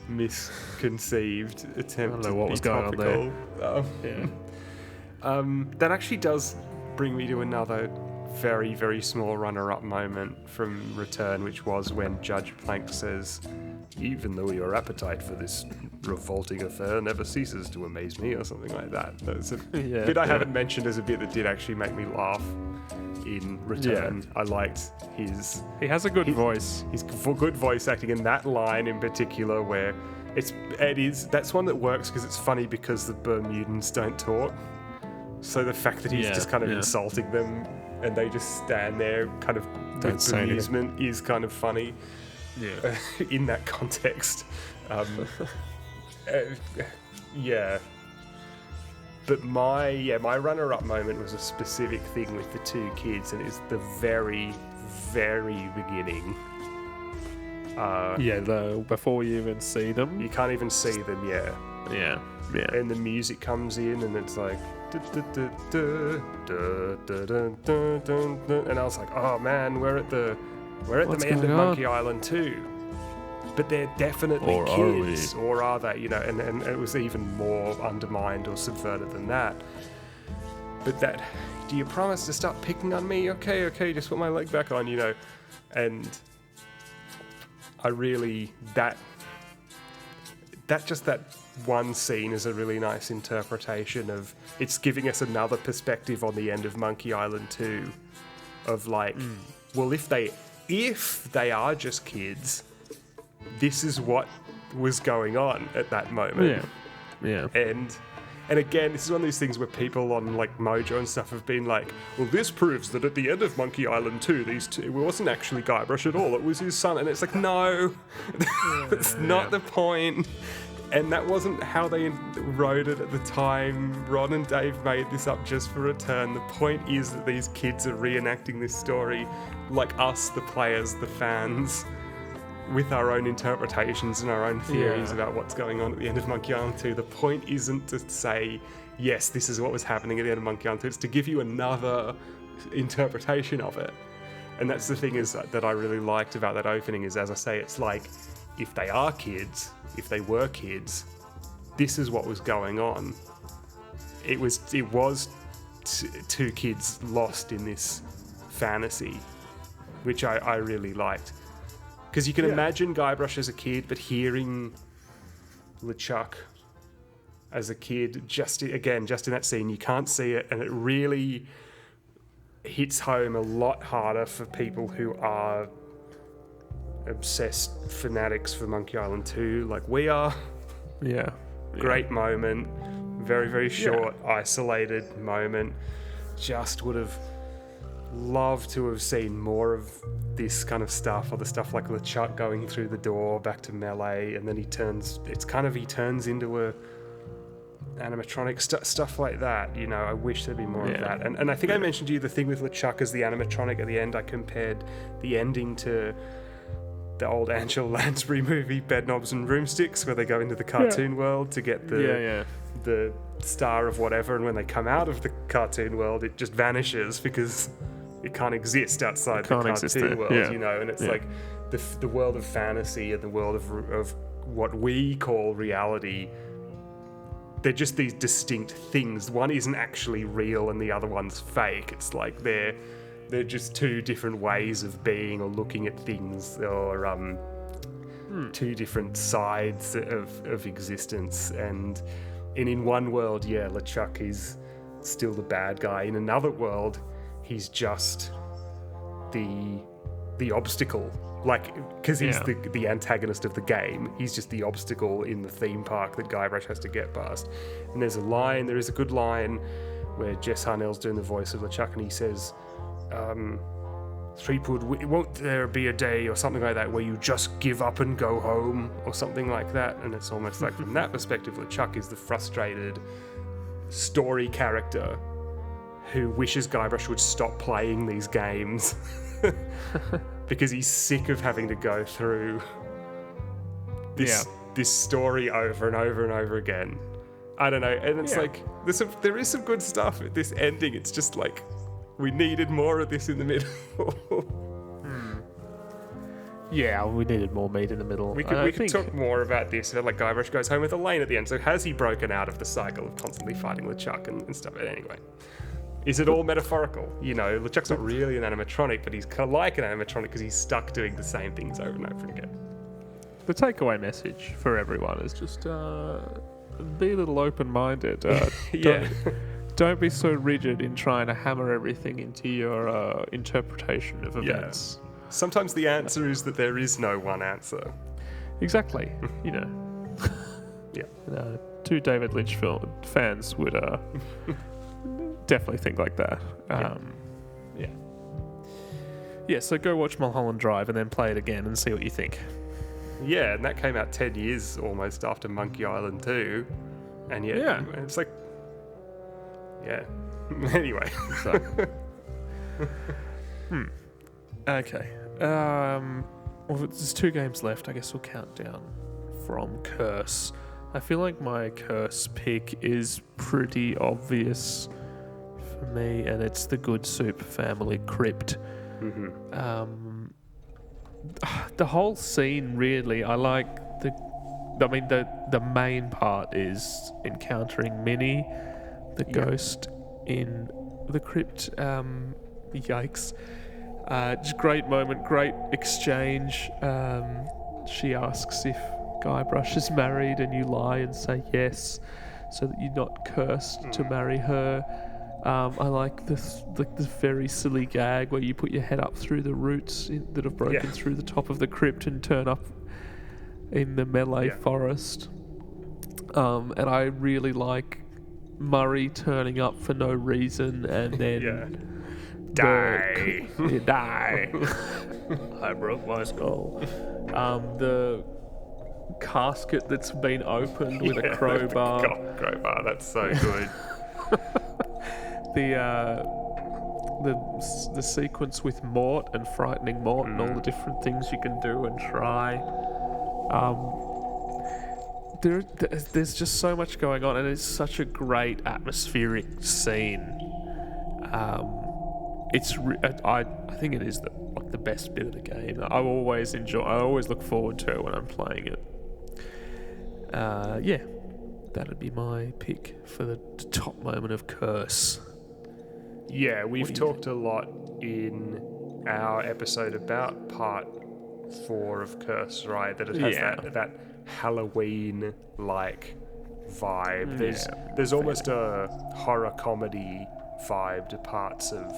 misconceived attempt. I don't know what was going topical. on there. That actually does bring me to another very, very small runner-up moment from Return, which was when Judge Plank says, "Even though your appetite for this revolting affair never ceases to amaze me," or something like that. That's a bit I haven't mentioned as a bit that did actually make me laugh in Return. I liked his... He has a good voice. His good voice acting, in that line in particular where that's one that works because it's funny because the Bermudans don't talk. So the fact that he's just kind of insulting them and they just stand there kind of with amusement is kind of funny. Yeah. In that context. But my runner-up moment was a specific thing with the two kids, and it's the very, very beginning. Before you even see them. You can't even see them, Yeah. And the music comes in, and it's like... And I was like, oh man, we're at the end of Monkey Island 2. But they're definitely kids, or are they? And it was even more undermined or subverted than that. but that, do you promise to stop picking on me? Okay, just put my leg back on, and I really, that one scene is a really nice interpretation of, it's giving us another perspective on the end of Monkey Island 2 of like, well, if they are just kids, this is what was going on at that moment. Yeah. And again, this is one of these things where people on like Mojo and stuff have been like, well, this proves that at the end of Monkey Island 2, it wasn't actually Guybrush at all, it was his son. And it's like, no, that's not the point. And that wasn't how they wrote it at the time. Ron and Dave made this up just for a turn. The point is that these kids are reenacting this story like us, the players, the fans, with our own interpretations and our own theories about what's going on at the end of Monkey Island 2. The point isn't to say, yes, this is what was happening at the end of Monkey Island 2. It's to give you another interpretation of it. And that's the thing is that I really liked about that opening is, as I say, it's like, if they are kids, if they were kids, this is what was going on. It was two kids lost in this fantasy, which I really liked. Because you can imagine Guybrush as a kid, but hearing LeChuck as a kid, just in that scene, you can't see it, and it really hits home a lot harder for people who are obsessed fanatics for Monkey Island 2, like we are. Yeah. Great moment, very, very short, isolated moment. Just would have loved to have seen more of this kind of stuff, or the stuff like LeChuck going through the door back to Melee, and then he turns into a animatronic stuff like that. I wish there'd be more of that. And I think I mentioned to you the thing with LeChuck as the animatronic at the end. I compared the ending to the old Angela Lansbury movie Bedknobs and Broomsticks, where they go into the cartoon world to get the star of whatever, and when they come out of the cartoon world, it just vanishes because it can't exist outside the cartoon world, and it's like the world of fantasy and the world of what we call reality. They're just these distinct things. One isn't actually real and the other one's fake. It's like they're just two different ways of being or looking at things, or two different sides of existence. And in one world, LeChuck is still the bad guy. In another world, he's just the obstacle. Like, because he's the antagonist of the game. He's just the obstacle in the theme park that Guybrush has to get past. And there is a good line where Jess Harnell's doing the voice of LeChuck, and he says, Threepwood, won't there be a day or something like that where you just give up and go home, or something like that? And it's almost like, from that perspective, LeChuck is the frustrated story character who wishes Guybrush would stop playing these games because he's sick of having to go through this story over and over and over again. I don't know, and it's like there is some good stuff at this ending. It's just like, we needed more of this in the middle. Yeah, we needed more meat in the middle. We could talk more about this. Like, Guybrush goes home with Elaine at the end. So has he broken out of the cycle of constantly fighting LeChuck and stuff? But anyway, is it all metaphorical? LeChuck's not really an animatronic, but he's kind of like an animatronic because he's stuck doing the same things over and over again. The takeaway message for everyone is just be a little open-minded. Don't be so rigid in trying to hammer everything into your interpretation of events. Sometimes the answer is that there is no one answer. Exactly. Two David Lynch fans would definitely think like that. So go watch Mulholland Drive and then play it again and see what you think. Yeah, and that came out 10 years almost after Monkey Island 2. And it's like... Yeah. Anyway. Okay. Well, there's 2 games left. I guess we'll count down from Curse. I feel like my Curse pick is pretty obvious for me, and it's the Good Soup Family Crypt. The whole scene, really, I like the main part is encountering Minnie, the ghost in the crypt. Yikes. Just great moment, great exchange. She asks if Guybrush is married, and you lie and say yes, so that you're not cursed to marry her. I like this very silly gag where you put your head up through the roots that have broken through the top of the crypt and turn up in the melee forest. And I really like Murray turning up for no reason and then Die. Die. I broke my skull. The casket that's been opened with a crowbar. Crowbar, that's so good. The sequence with Mort and frightening Mort and all the different things you can do and try. There's just so much going on, and it's such a great atmospheric scene. I think it is the best bit of the game. I always look forward to it when I'm playing it. That'd be my pick for the top moment of Curse. Yeah, we've talked a lot in our episode about part 4 of Curse, right? That it has that Halloween-like vibe. There's almost a horror comedy vibe to parts of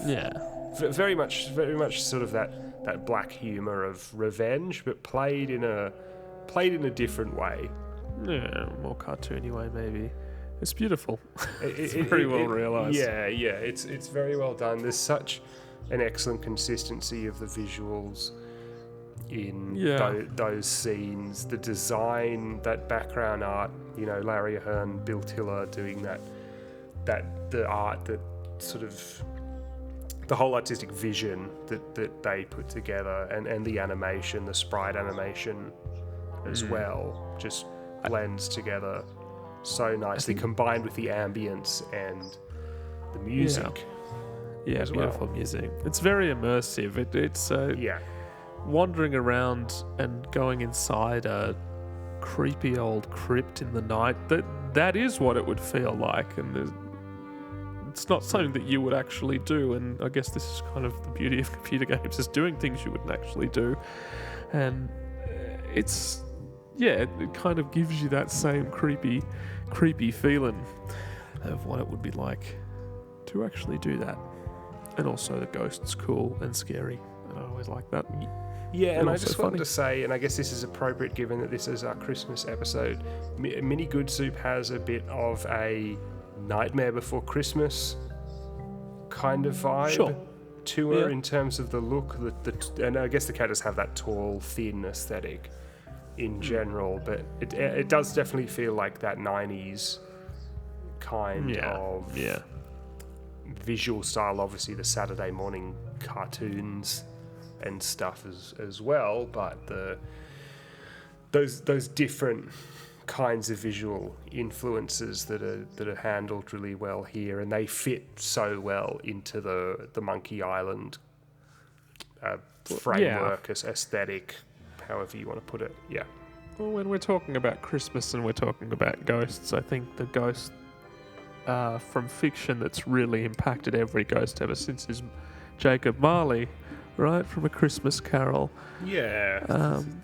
very much sort of that black humor of revenge, but played in a different way. Yeah, more cartoony way maybe. It's beautiful. It's very well realised. Yeah, it's very well done. There's such an excellent consistency of the visuals in those scenes. The design, that background art, Larry Ahern, Bill Tiller doing the art that sort of the whole artistic vision that they put together, and the animation, the sprite animation as well, just blends together so nicely, combined with the ambience and the music. Yeah, beautiful music. It's very immersive. It's wandering around and going inside a creepy old crypt in the night. That is what it would feel like, and it's not something that you would actually do. And I guess this is kind of the beauty of computer games, is doing things you wouldn't actually do. And it kind of gives you that same creepy feeling of what it would be like to actually do that. And also the ghost's cool and scary, and I always like that. Yeah, and I just wanted to say, and I guess this is appropriate given that this is our Christmas episode, Mini Good Soup has a bit of a Nightmare Before Christmas kind of vibe to her in terms of the look. And I guess the characters have that tall, thin aesthetic in general, but it does definitely feel like that 90s kind of visual style. Obviously the Saturday morning cartoons and stuff as well, but those different kinds of visual influences that are handled really well here, and they fit so well into the Monkey Island framework, aesthetic, however you want to put it. Yeah. Well, when we're talking about Christmas and we're talking about ghosts, I think the ghost from fiction that's really impacted every ghost ever since is Jacob Marley, right, from A Christmas Carol. Yeah.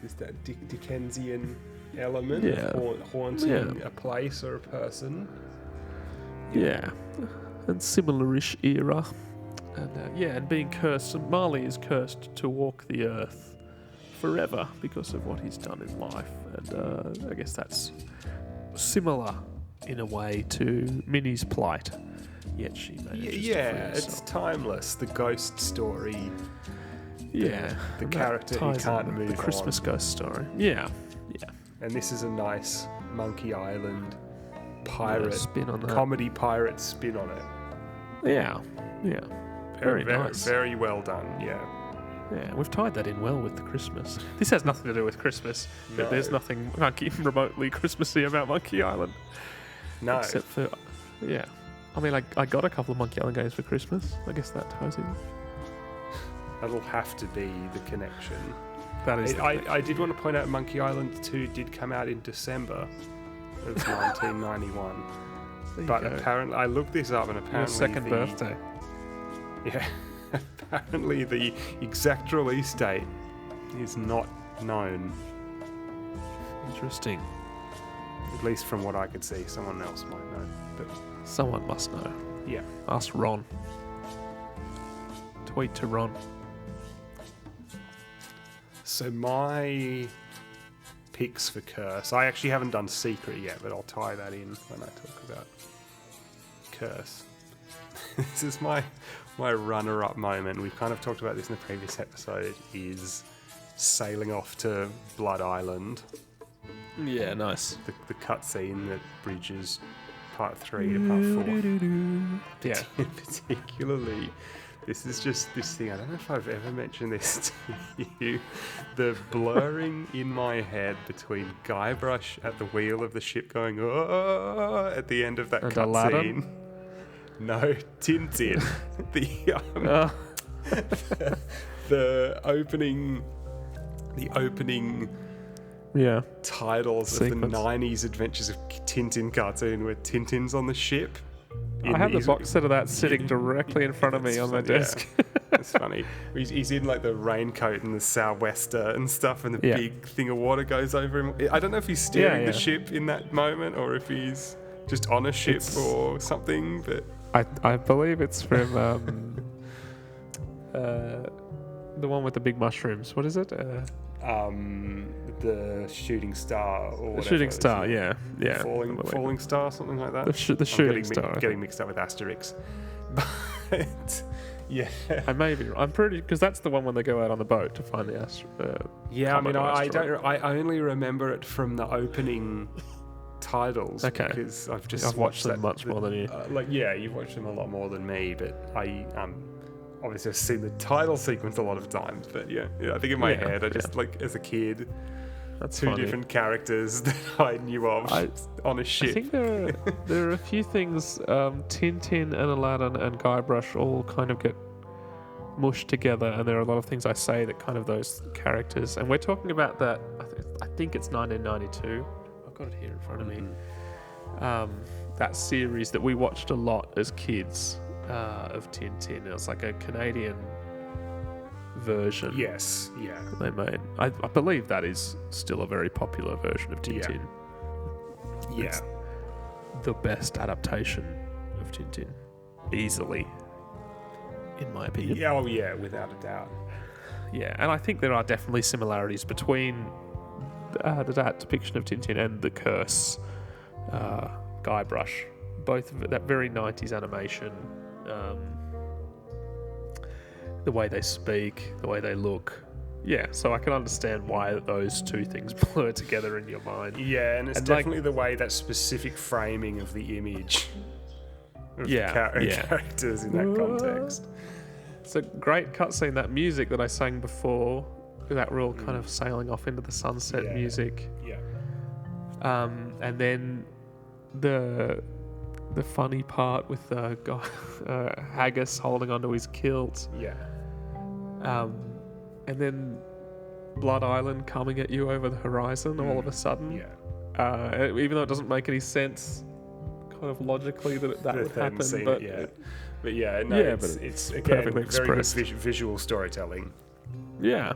There's that Dickensian element of haunting a place or a person. Yeah. And similar-ish era. And being cursed. Marley is cursed to walk the earth forever because of what he's done in life. And I guess that's similar in a way to Minnie's plight. Yet she manages to free herself. It's timeless. The ghost story. Yeah. The character who can't move on. The Christmas ghost story. Yeah. And this is a nice Monkey Island pirate spin on that. Comedy pirate spin on it. Yeah. Very nice. Very well done. Yeah, we've tied that in well with the Christmas. This has nothing to do with Christmas. No. There's nothing remotely Christmassy about Monkey Island. No. Except for, I mean, I got a couple of Monkey Island games for Christmas. I guess that ties in. That'll have to be the connection. That is. I did want to point out Monkey Island 2 did come out in December of 1991. There you But go. apparently, I looked this up, and apparently Your second the- birthday. Yeah, apparently the exact release date is not known. Interesting. At least from what I could see, someone else might know. But Someone must know. yeah, Ask Ron. Tweet to Ron. so my picks for Curse. I actually haven't done Secret yet, but I'll tie that in when I talk about Curse. This is my runner-up moment. We've kind of talked about this in the previous episode. Is sailing off to Blood Island. Yeah, nice. The cutscene that bridges part 3 to part 4. Yeah. Particularly, this is just this thing. I don't know if I've ever mentioned this to you. The blurring in my head between Guybrush at the wheel of the ship going "Oh" at the end of that And Aladdin? cutscene. No, Tintin. The opening Yeah. titles Sequence. of the 90s Adventures of Tintin cartoon where Tintin's on the ship. I have the box set of that sitting directly in front of me It's on my fun- yeah. desk. It's funny. He's in like the raincoat and the sou'wester and stuff, and the Yeah. big thing of water goes over him. I don't know if he's steering Yeah, the yeah. ship in that moment or if he's just on a ship It's- or something, but I believe it's from the one with the big mushrooms. What is it? the shooting star or The whatever. shooting isn't star. it? Yeah, yeah. I believe Falling star, something like that. The shooting getting star, I getting think. mixed up with Asterix. But yeah, I may be. I'm pretty because that's the one when they go out on the boat to find the yeah. I mean, Commodore I asteroid. don't. I only remember it from the opening titles. Okay. Because I've I've watched them much more than you. Yeah, you've watched them a lot more than me, but I obviously I've seen the title sequence a lot of times. But yeah, I think in my Yeah, head, I just like as a kid, That's two funny. different characters that I knew of on a ship. I think there are a few things. Tintin and Aladdin and Guybrush all kind of get mushed together, and there are a lot of things I say that kind of those characters. And we're talking about that. I think it's 1992. I've got it here in front of me. That series that we watched a lot as kids of Tintin. It was like a Canadian version. Yes, yeah. They made. I believe that is still a very popular version of Tintin. Yeah. It's the best adaptation of Tintin, easily, in my opinion. Yeah, oh yeah, without a doubt. Yeah, and I think there are definitely similarities between that depiction of Tintin and the Curse Guybrush. Both of it, that very 90s animation, the way they speak, the way they look. Yeah, so I can understand why those two things blur together in your mind. Yeah, and it's And, like- definitely the way that specific framing of the image of Yeah, the yeah. characters in that context. It's a great cutscene, that music that I sang before, that real kind of sailing off into the sunset Yeah. music. Yeah. And then the funny part with the guy, Haggis holding onto his kilt. Yeah. And then Blood Island coming at you over the horizon all of a sudden. Yeah. Even though it doesn't make any sense, kind of logically that would happen. Seen But it, but yeah, no, Yeah, it's, but it's it's again perfectly very good expressed. visual storytelling. yeah,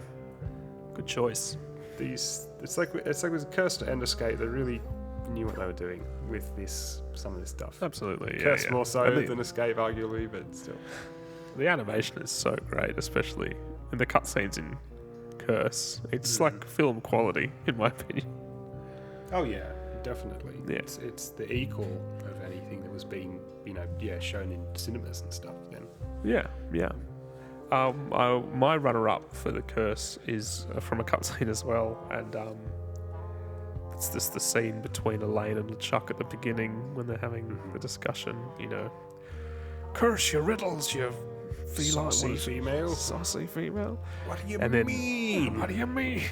good choice. It's like with Curse and Escape. They really knew what they were doing with some of this stuff. Absolutely. Yeah, Curse yeah. more so And than Escape, arguably, but still. the animation is so great, especially in the cutscenes in Curse. It's like film quality, in my opinion. Oh yeah, definitely. Yeah. It's the equal of anything that was being shown in cinemas and stuff. Then. Yeah, yeah. My runner-up for the Curse is from a cutscene as well, and it's just the scene between Elaine and LeChuck at the beginning when they're having the discussion. Curse your riddles, you feline Saucy female. saucy female. What do you And then, mean? what do you mean?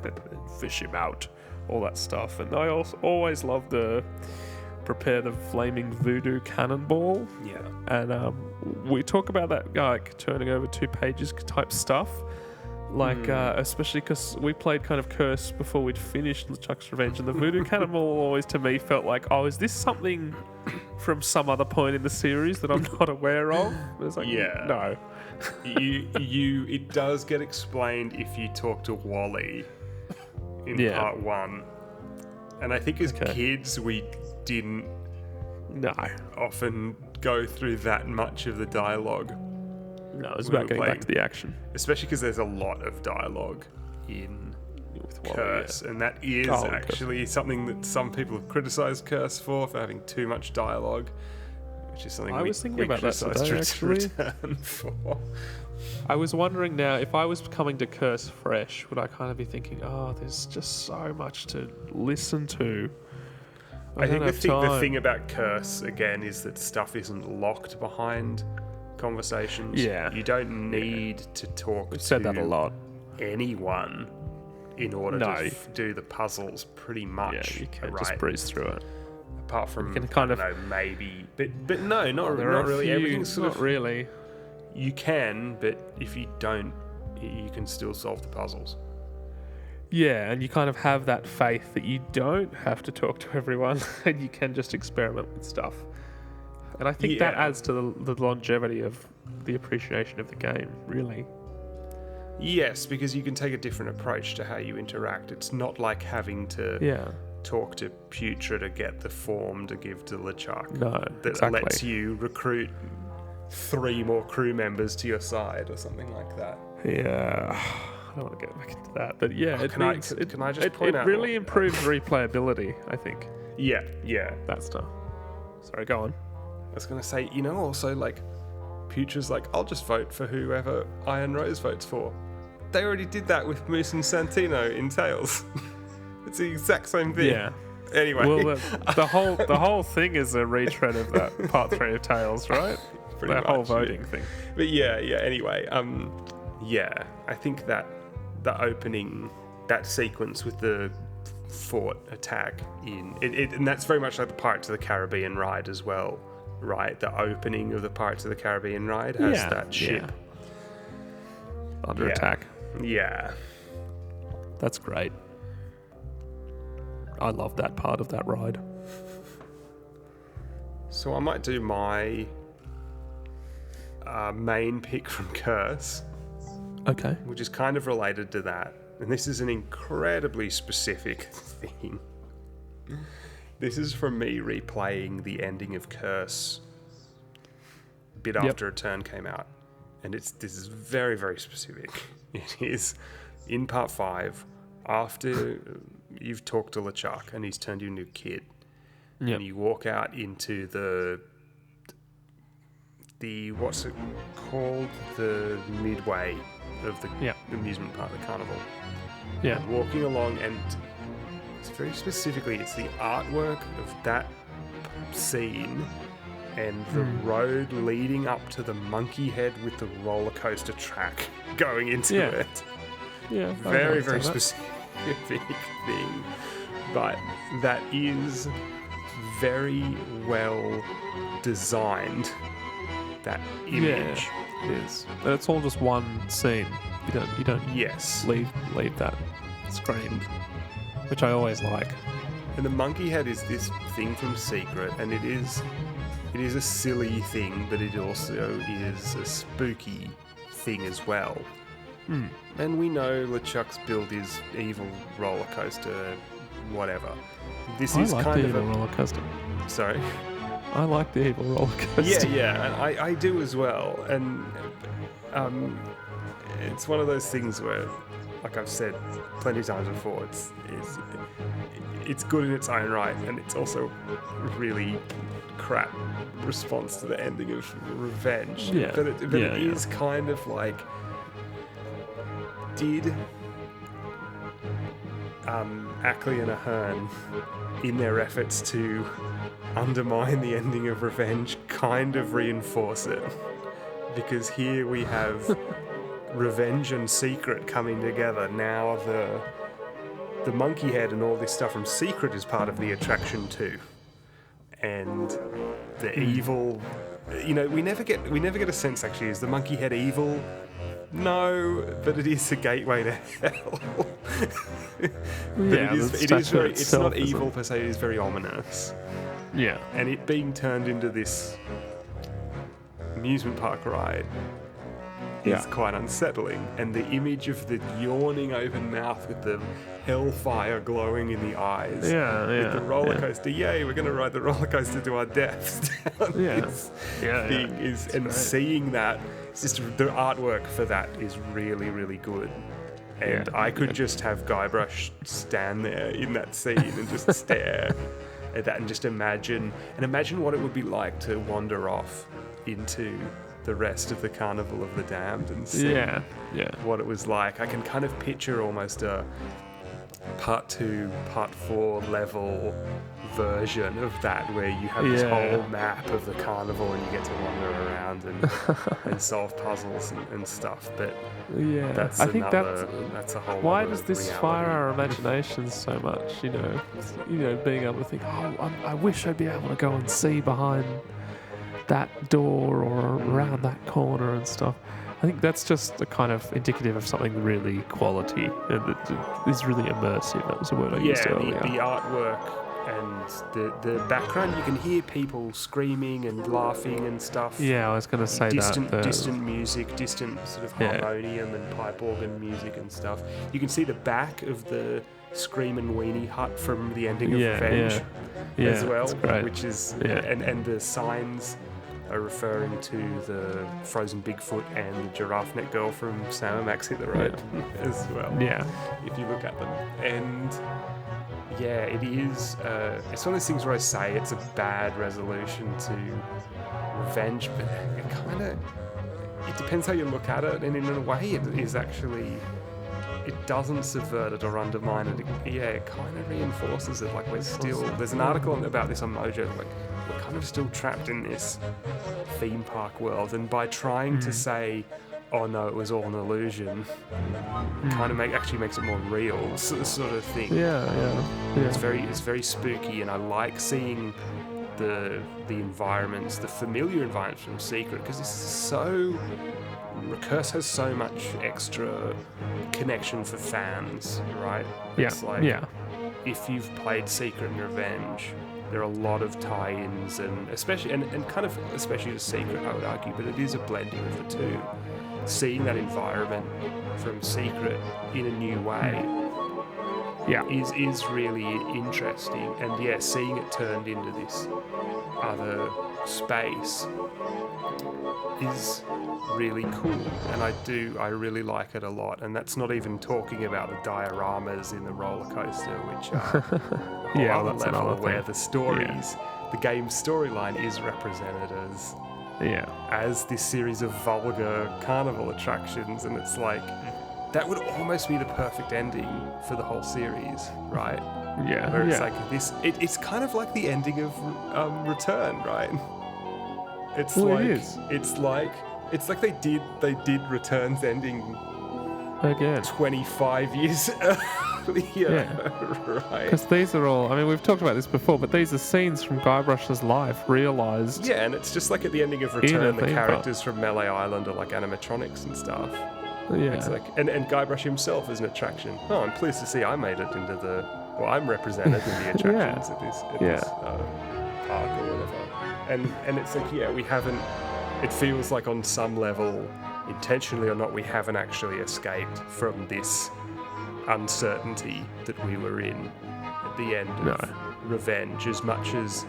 And fish him out, all that stuff. And I also always love the prepare the flaming voodoo cannonball. Yeah. And we talk about that guy turning over 2 pages type stuff. Like, especially because we played kind of Curse before we'd finished LeChuck's Revenge, and the Voodoo Cannonball always to me felt like, oh, is this something from some other point in the series that I'm not aware of? But it's like, Yeah. no. It does get explained if you talk to Wally in Yeah. part 1. And I think as Okay. kids, we didn't No. often go through that much of the dialogue, No, it's We about were getting playing- back to the action. especially because there's a lot of dialogue in With Wally, Curse, and that is Oh, Curse. actually something that some people have criticised Curse for having too much dialogue, which is something I we, was thinking we about that criticised today, Return for. I was wondering now, if I was coming to Curse fresh, would I kind of be thinking, oh, there's just so much to listen to. I think don't have the time. thing about Curse, again, is that stuff isn't locked behind conversations. Yeah. You don't need to talk We've to said that a lot. anyone in order No. to do the puzzles, pretty Yeah, much. you can right? just breeze through it. Apart from, can kind I of- don't know, maybe. But no, not, There are not a really. few- Everything's sort not of. really. You can, but if you don't, you can still solve the puzzles. Yeah, and you kind of have that faith that you don't have to talk to everyone and you can just experiment with stuff. And I think that Yeah. adds to the longevity of the appreciation of the game, really. Yes, because you can take a different approach to how you interact. It's not like having to Yeah. talk to Putra to get the form to give to LeChuck. No, That exactly. lets you recruit 3 more crew members to your side or something like that. Yeah. I don't want to get back into that. But yeah, it can I- means can I just it point out really what- improves replayability, I think, Yeah, yeah. that stuff. Sorry, go on. I was going to say, also, like, Putra's like, I'll just vote for whoever Iron Rose votes for. They already did that with Moose and Santino in Tales. It's the exact same thing. Yeah. Anyway. Well, the whole thing is a retread of that part 3 of Tales, right? Pretty That whole much, voting yeah. thing. But yeah, anyway, yeah, I think that the opening, that sequence with the fort attack and that's very much like the Pirates of the Caribbean ride as well, right? The opening of the Pirates of the Caribbean ride has that ship. Under Yeah. attack. Yeah. That's great. I love that part of that ride. So I might do my main pick from Curse, Okay. which is kind of related to that. And this is an incredibly specific thing. This is from me replaying the ending of Curse a bit after Return came out. And this is very, very specific. It is in part 5, after you've talked to LeChuck and he's turned you into a kid. Yep. And you walk out into the what's it called? The midway of the Yeah. amusement park, the carnival. Yeah. Walking along, and it's very specifically, it's the artwork of that scene and the road leading up to the monkey head with the roller coaster track going into Yeah. it. Yeah. Very, very specific thing. But that is very well designed, that image. It is. But it's all just one scene. You don't Yes. leave that screen, which I always like. And the monkey head is this thing from Secret, and it is a silly thing, but it also is a spooky thing as well. And we know LeChuck's build is evil roller coaster, whatever. This I is like kind the of evil a roller coaster. sorry. I like the evil roller Yeah, coaster. yeah, and I do as well. And it's one of those things where, like I've said plenty of times before, it's good in its own right, and it's also really crap response to the ending of Revenge. Yeah, But it yeah. is kind of like, did Ackley and Ahern, in their efforts to undermine the ending of Revenge, kind of reinforce it? Because here we have Revenge and Secret coming together. Now the monkey head and all this stuff from Secret is part of the attraction too. And the evil, we never get a sense actually, is the monkey head evil No, but it is a gateway to hell. But Yeah, it the is statue very. It's itself not is evil per se. It is very ominous, Yeah. and it being turned into this amusement park ride Yeah. is quite unsettling. And the image of the yawning open mouth with the hellfire glowing in the eyes. Yeah, With the yeah, roller yeah. coaster, yay! We're going to ride the roller coaster to our deaths down Yeah. this Yeah, thing yeah. is, It's and great. seeing that, it's just the artwork for that is really, really good. And Yeah, I could yeah. just have Guybrush stand there in that scene and just stare at that and just imagine what it would be like to wander off into the rest of the Carnival of the Damned and see Yeah. Yeah. what it was like. I can kind of picture almost a part 2, part 4 level version of that where you have this Yeah. whole map of the carnival and you get to wander around and solve puzzles and stuff. But Yeah. that's I think that's a whole why other does this reality. fire our imaginations so much? You know, being able to think, I wish I'd be able to go and see behind that door or around that corner and stuff. I think that's just a kind of indicative of something really quality and that is really immersive. That was a word I used Yeah, earlier. the artwork and the background, you can hear people screaming and laughing and stuff. Yeah, I was going to say distant, that. distant music, distant sort of Yeah. harmonium and pipe organ music and stuff. You can see the back of the Scream and Weenie hut from the ending of Revenge yeah, as well, it's great. which is Yeah. and the signs are referring to the frozen Bigfoot and the giraffe neck girl from Sam and Max Hit the Road as well. Yeah, If you look at them, and yeah, it is. It's one of those things where I say it's a bad resolution to Revenge, but it kind of. It depends how you look at it, and in a way, it is actually. It doesn't subvert it or undermine it. It kind of reinforces it. Like we're still. There's an article about this on Mojo. Like we're kind of still trapped in this theme park world, and by trying to say, "Oh no, it was all an illusion," kind of actually makes it more real, sort of thing. yeah. It's very spooky, and I like seeing the environments, the familiar environments from Secret, because this is so. Recurse has so much extra connection for fans, right? Yeah, It's like yeah. if you've played Secret and Revenge, there are a lot of tie-ins, and especially and kind of especially to Secret, I would argue, but it is a blending of the two. Seeing that environment from Secret in a new way. Yeah. is really interesting, and yeah, seeing it turned into this other space is really cool, and I really like it a lot. And that's not even talking about the dioramas in the roller coaster, which are a Yeah, whole that's other level another where thing. the stories, the game's storyline is represented Yeah. as this series of vulgar carnival attractions, and it's like that would almost be the perfect ending for the whole series, right? Yeah. Where it's yeah. like this, it's kind of like the ending of Return, right? It's Well, like it is. it's like they did Return's ending Again. 25 years earlier, right? Because these are all, I mean, we've talked about this before, but these are scenes from Guybrush's life realised. Yeah, and it's just like at the ending of a Return, the theme park. characters from Melee Island are like animatronics and stuff. Yeah. It's like, and Guybrush himself is an attraction. Oh, I'm pleased to see I made it into I'm represented in the attractions at this park or whatever. And it's like, yeah, we haven't, it feels like on some level, intentionally or not, we haven't actually escaped from this uncertainty that we were in at the end of Revenge, as much as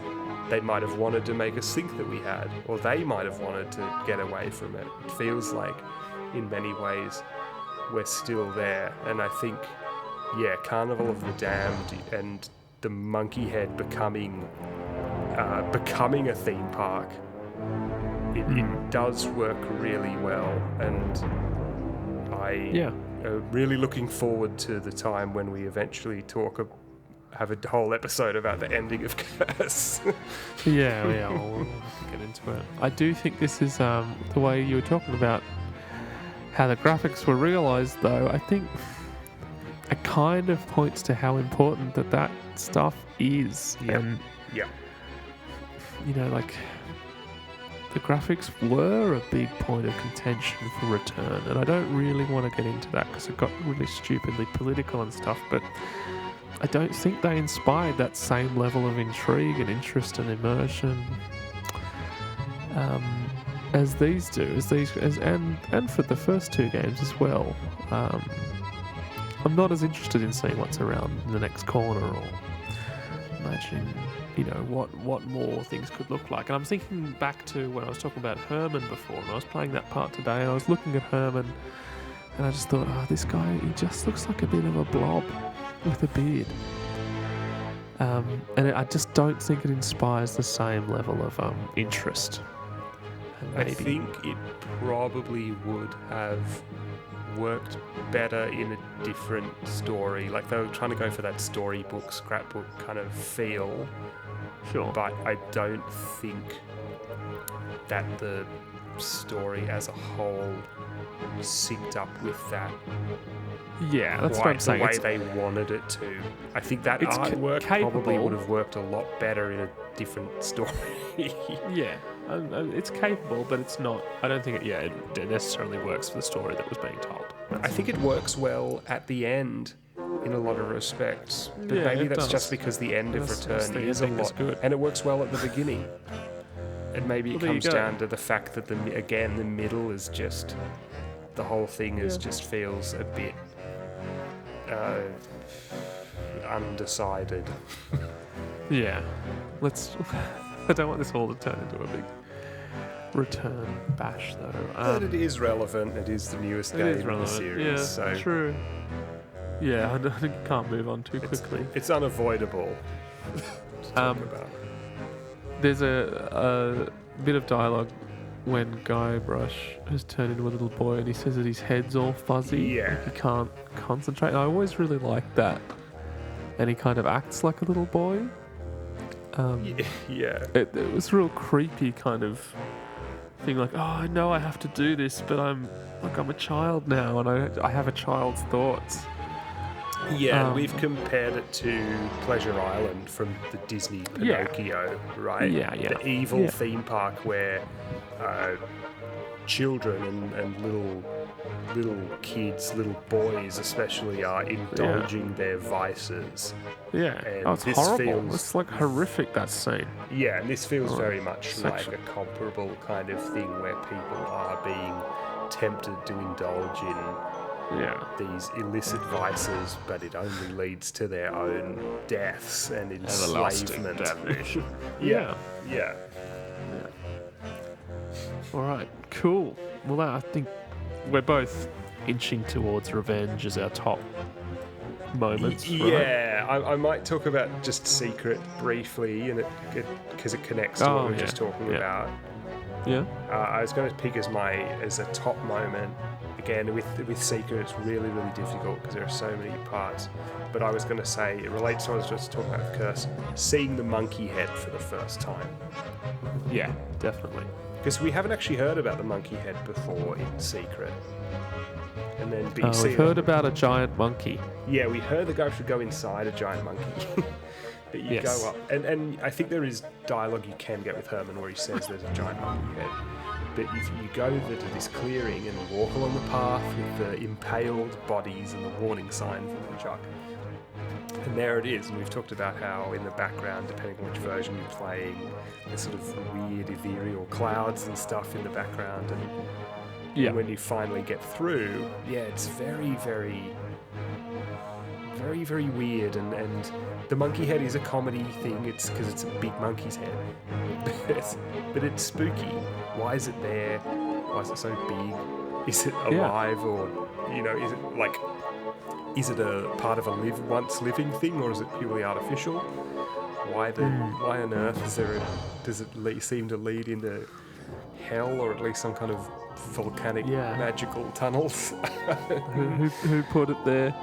they might have wanted to make us think that we had, or they might have wanted to get away from it. It feels like, in many ways, we're still there. And I think, yeah, Carnival of the Damned and the Monkey Head becoming a theme park, it does work really well, and I am really looking forward to the time when we eventually have a whole episode about the ending of Curse. Yeah, we'll get into it. I do think this is the way you were talking about how the graphics were realised, though. I think it kind of points to how important that stuff is. Yep. And, Yeah. you know, like, the graphics were a big point of contention for Return, and I don't really want to get into that because it got really stupidly political and stuff, but I don't think they inspired that same level of intrigue and interest and immersion as these do, and for the first two games as well. I'm not as interested in seeing what's around the next corner or imagining, what more things could look like. And I'm thinking back to when I was talking about Herman before, and I was playing that part today, and I was looking at Herman, and I just thought, this guy, he just looks like a bit of a blob with a beard. And I just don't think it inspires the same level of interest. And I think it probably would have worked better in a different story. Like, they were trying to go for that storybook, scrapbook kind of feel. Sure. But I don't think that the story as a whole synced up with that. Yeah, that's what I'm saying. The way It's- they wanted it to. I think that It's artwork probably capable. would have worked a lot better in a different story. Yeah, it's capable, but it's not. I don't think it necessarily works for the story that was being told. I think it works well at the end in a lot of respects, but Yeah, maybe it that's does. just because the end of That's Return the is a ending is lot, good. and it works well at the beginning. And maybe it Well, there you comes go. down to the fact that the middle is just the whole thing just feels a bit undecided. Yeah, let's. I don't want this all to turn into a big Return bash, though. But it is relevant. It is the newest It game is in the relevant. series, Yeah, so true. Yeah, I can't move on too quickly. it's unavoidable to talk Um, about. There's a bit of dialogue when Guybrush has turned into a little boy, and he says that his head's all fuzzy. Yeah. Like he can't concentrate. And I always really liked that. And he kind of acts like a little boy. Yeah. It was a real creepy kind of thing, like, oh, I know I have to do this, but I'm a child now, and I have a child's thoughts. Yeah, we've compared it to Pleasure Island from the Disney Yeah. Pinocchio, right? Yeah. The evil Yeah. theme park where children and little kids, little boys especially, are indulging their vices. Yeah. And Oh, it's this horrible. feels- It's like horrific, that scene. Yeah, and this feels very much section. like a comparable kind of thing where people are being tempted to indulge in Yeah. these illicit vices, but it only leads to their own deaths and Everlasting enslavement. damnation. Yeah. All right. Cool. Well, I think we're both inching towards revenge as our top moments. Right? Yeah, I might talk about just Secret briefly, and because it connects to what we were just talking about. Yeah. I was going to pick as a top moment. Again, with Secret, it's really, really difficult because there are so many parts. But I was going to say, it relates to what I was just talking about with Curse, seeing the monkey head for the first time. Yeah. Definitely. Because we haven't actually heard about the monkey head before in Secret. And then We've heard about a giant monkey. Yeah, we heard the guy should go inside a giant monkey. But you Yes. go up. And I think there is dialogue you can get with Herman where he says there's a giant monkey head. But if you go to this clearing and walk along the path with the impaled bodies and the warning sign from the Chuck, and there it is. And we've talked about how in the background, depending on which version you're playing, there's sort of weird ethereal clouds and stuff in the background. And Yeah. when you finally get through, it's very, very, very, very weird. And the monkey head is a comedy thing. It's because it's a big monkey's head. But it's spooky. Why is it there? Why is it so big? Is it alive, or is it a part of a once living thing, or is it purely artificial? Why on earth does it seem to lead into hell, or at least some kind of volcanic magical tunnels? Who put it there?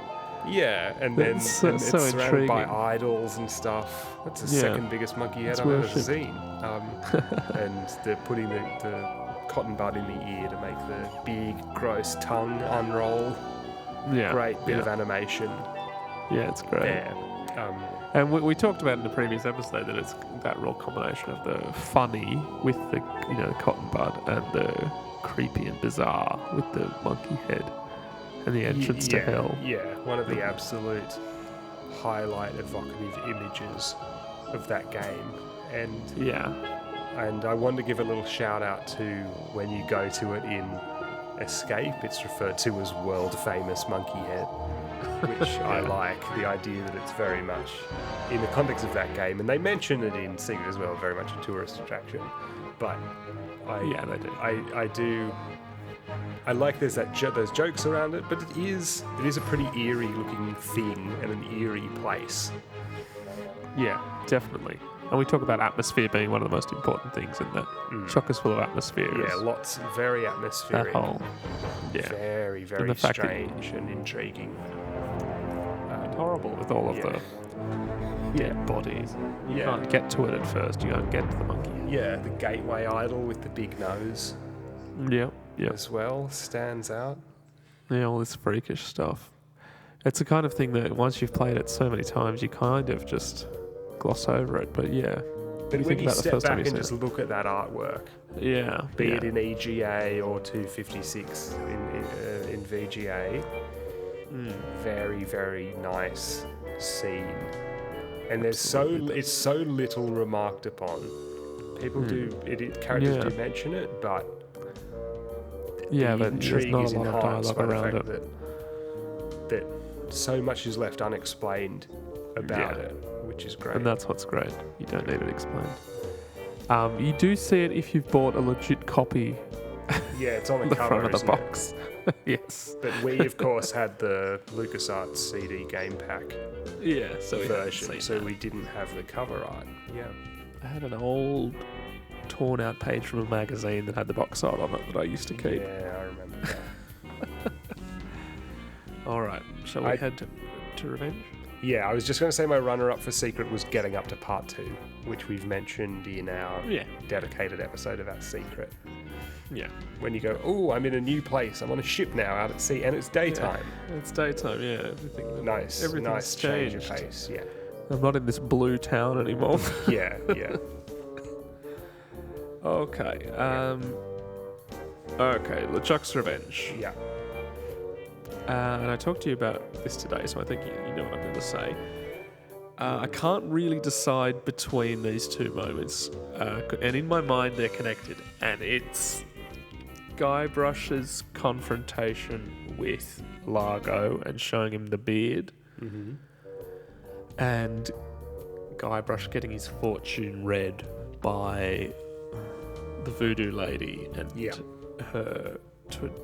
Yeah, and then That's so- and it's so surrounded by intriguing. idols and stuff. That's the Yeah. second biggest monkey head It's I've ever worship. seen. And they're putting the cotton bud in the ear to make the big, gross tongue unroll. Yeah. Great bit of animation Yeah, it's great. there. And we talked about in the previous episode that it's that real combination of the funny with the cotton bud and the creepy and bizarre with the monkey head and the entrance to hell. Yeah, one of the absolute highlight evocative images of that game. And I want to give a little shout out to when you go to it in Escape, it's referred to as world famous monkey head, which I like, the idea that it's very much in the context of that game, and they mention it in Secret as well, very much a tourist attraction, but I do. I like there's those jokes around it, but it is a pretty eerie looking thing and an eerie place. Yeah, definitely. And we talk about atmosphere being one of the most important things in that. Shock is full of atmosphere. Yeah, lots, very atmospheric. That whole, very, very strange and intriguing. And horrible with all of the dead bodies. You can't get to it at first. You can't get to the monkey. Yeah, the gateway idol with the big nose. Yeah. As well stands out. Yeah, all this freakish stuff. It's the kind of thing that once you've played it so many times, you kind of just gloss over it. But yeah. But when you step back and just look at that artwork, be it in EGA or 256 in VGA, very, very nice scene. And it's so little remarked upon. People characters do mention it, but the but intrigue there's is not a lot of enhanced dialogue by the around fact that so much is left unexplained about it, which is great. And that's what's great. You don't need it explained. You do see it if you've bought a legit copy. Yeah, it's on the the cover front of the isn't it? box. Yes. But we, of course, had the LucasArts CD game pack Yeah, so version, so we didn't have the cover art. Yeah. I had an old, torn out page from a magazine that had the box art on it that I used to keep. Yeah, I remember that. All right, shall we head to Revenge? Yeah, I was just going to say my runner-up for Secret was getting up to Part 2, which we've mentioned in our dedicated episode about Secret. Yeah. When you go, oh, I'm in a new place, I'm on a ship now out at sea, and it's daytime. Yeah, it's daytime, everything's nice changed. change of pace, yeah. I'm not in this blue town anymore. Yeah. Okay, LeChuck's Revenge. Yeah. And I talked to you about this today, so I think you know what I'm going to say. I can't really decide between these two moments, and in my mind they're connected, and it's Guybrush's confrontation with Largo and showing him the beard, and Guybrush getting his fortune read by the voodoo lady and her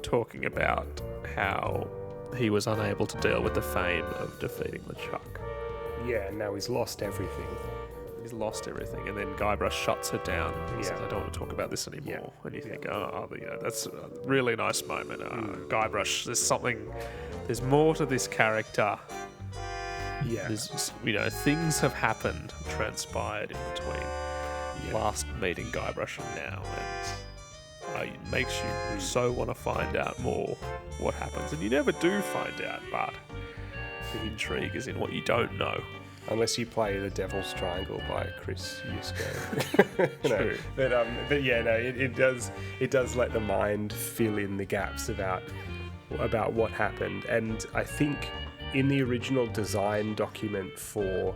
talking about how he was unable to deal with the fame of defeating LeChuck. Yeah, now he's lost everything. He's lost everything, and then Guybrush shuts her down. He says, "I don't want to talk about this anymore." Yeah. And you think, that's a really nice moment. Guybrush, there's more to this character. Yeah. Things have happened, transpired in between last meeting Guybrush and now, and it makes you so want to find out more what happens. And you never do find out, but the intrigue is in what you don't know. Unless you play The Devil's Triangle by Chris Yusko. True. It does let the mind fill in the gaps about what happened. And I think in the original design document for